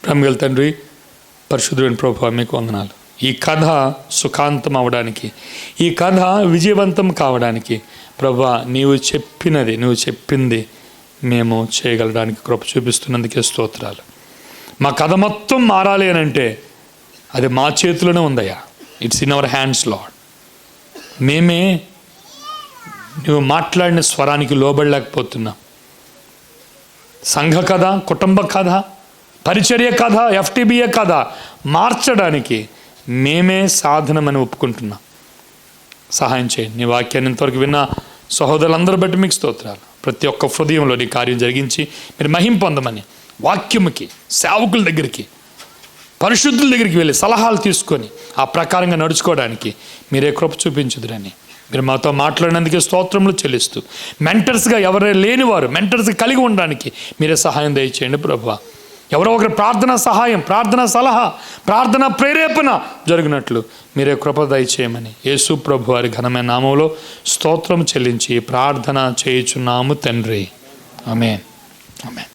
Speaker 2: ప్రేమగల తండ్రి, పరిశుద్ధుడైన ప్రభువా మీకు వందనాలు. ఈ కథ సుఖాంతం అవడానికి, ఈ కథ విజయవంతం కావడానికి ప్రభువా నీవు చెప్పింది మేము చేయగలడానికి కృప చూపిస్తున్నందుకే స్తోత్రాలు. మా కథ మొత్తం మారాలి అని అంటే అది మా చేతిలోనే ఉందయ్యా. It's in our hands lord. మేమే నువ్వు మాట్లాడిన స్వరానికి లోబడలేకపోతున్నాం. సంఘ కథ, కుటుంబ కథ, పరిచర్య కథ, FTBA కథ మార్చడానికి మేమే సాధనమని ఒప్పుకుంటున్నాం. సహాయం చేయండి. నీ వాక్యాన్ని ఇంతవరకు విన్న సహోదరులందరూ బట్టి మీకు స్తోత్రాలు. ప్రతి ఒక్క హృదయంలో నీ కార్యం జరిగించి మీరు మహిమ పొందమని వాక్యముకి, సేవకుల దగ్గరికి, పరిశుద్ధుల దగ్గరికి వెళ్ళి సలహాలు తీసుకొని ఆ ప్రకారంగా నడుచుకోవడానికి మీరే కృప చూపించుదురని మీరు మాతో మాట్లాడినందుకే స్తోత్రములు చెల్లిస్తూ, మెంటర్స్గా ఎవరే లేనివారు మెంటర్స్గా కలిగి ఉండడానికి మీరే సహాయం దయచేయండి ప్రభువా. ఎవరో ఒకరి ప్రార్థన సహాయం, ప్రార్థన సలహా, ప్రార్థన ప్రేరేపణ జరిగినట్లు మీరే కృప దయచేయమని యేసు ప్రభు వారి ఘనమైన నామంలో స్తోత్రం చెల్లించి ప్రార్థన చేయుచున్నాము తండ్రి. ఆమేన్. ఆమేన్.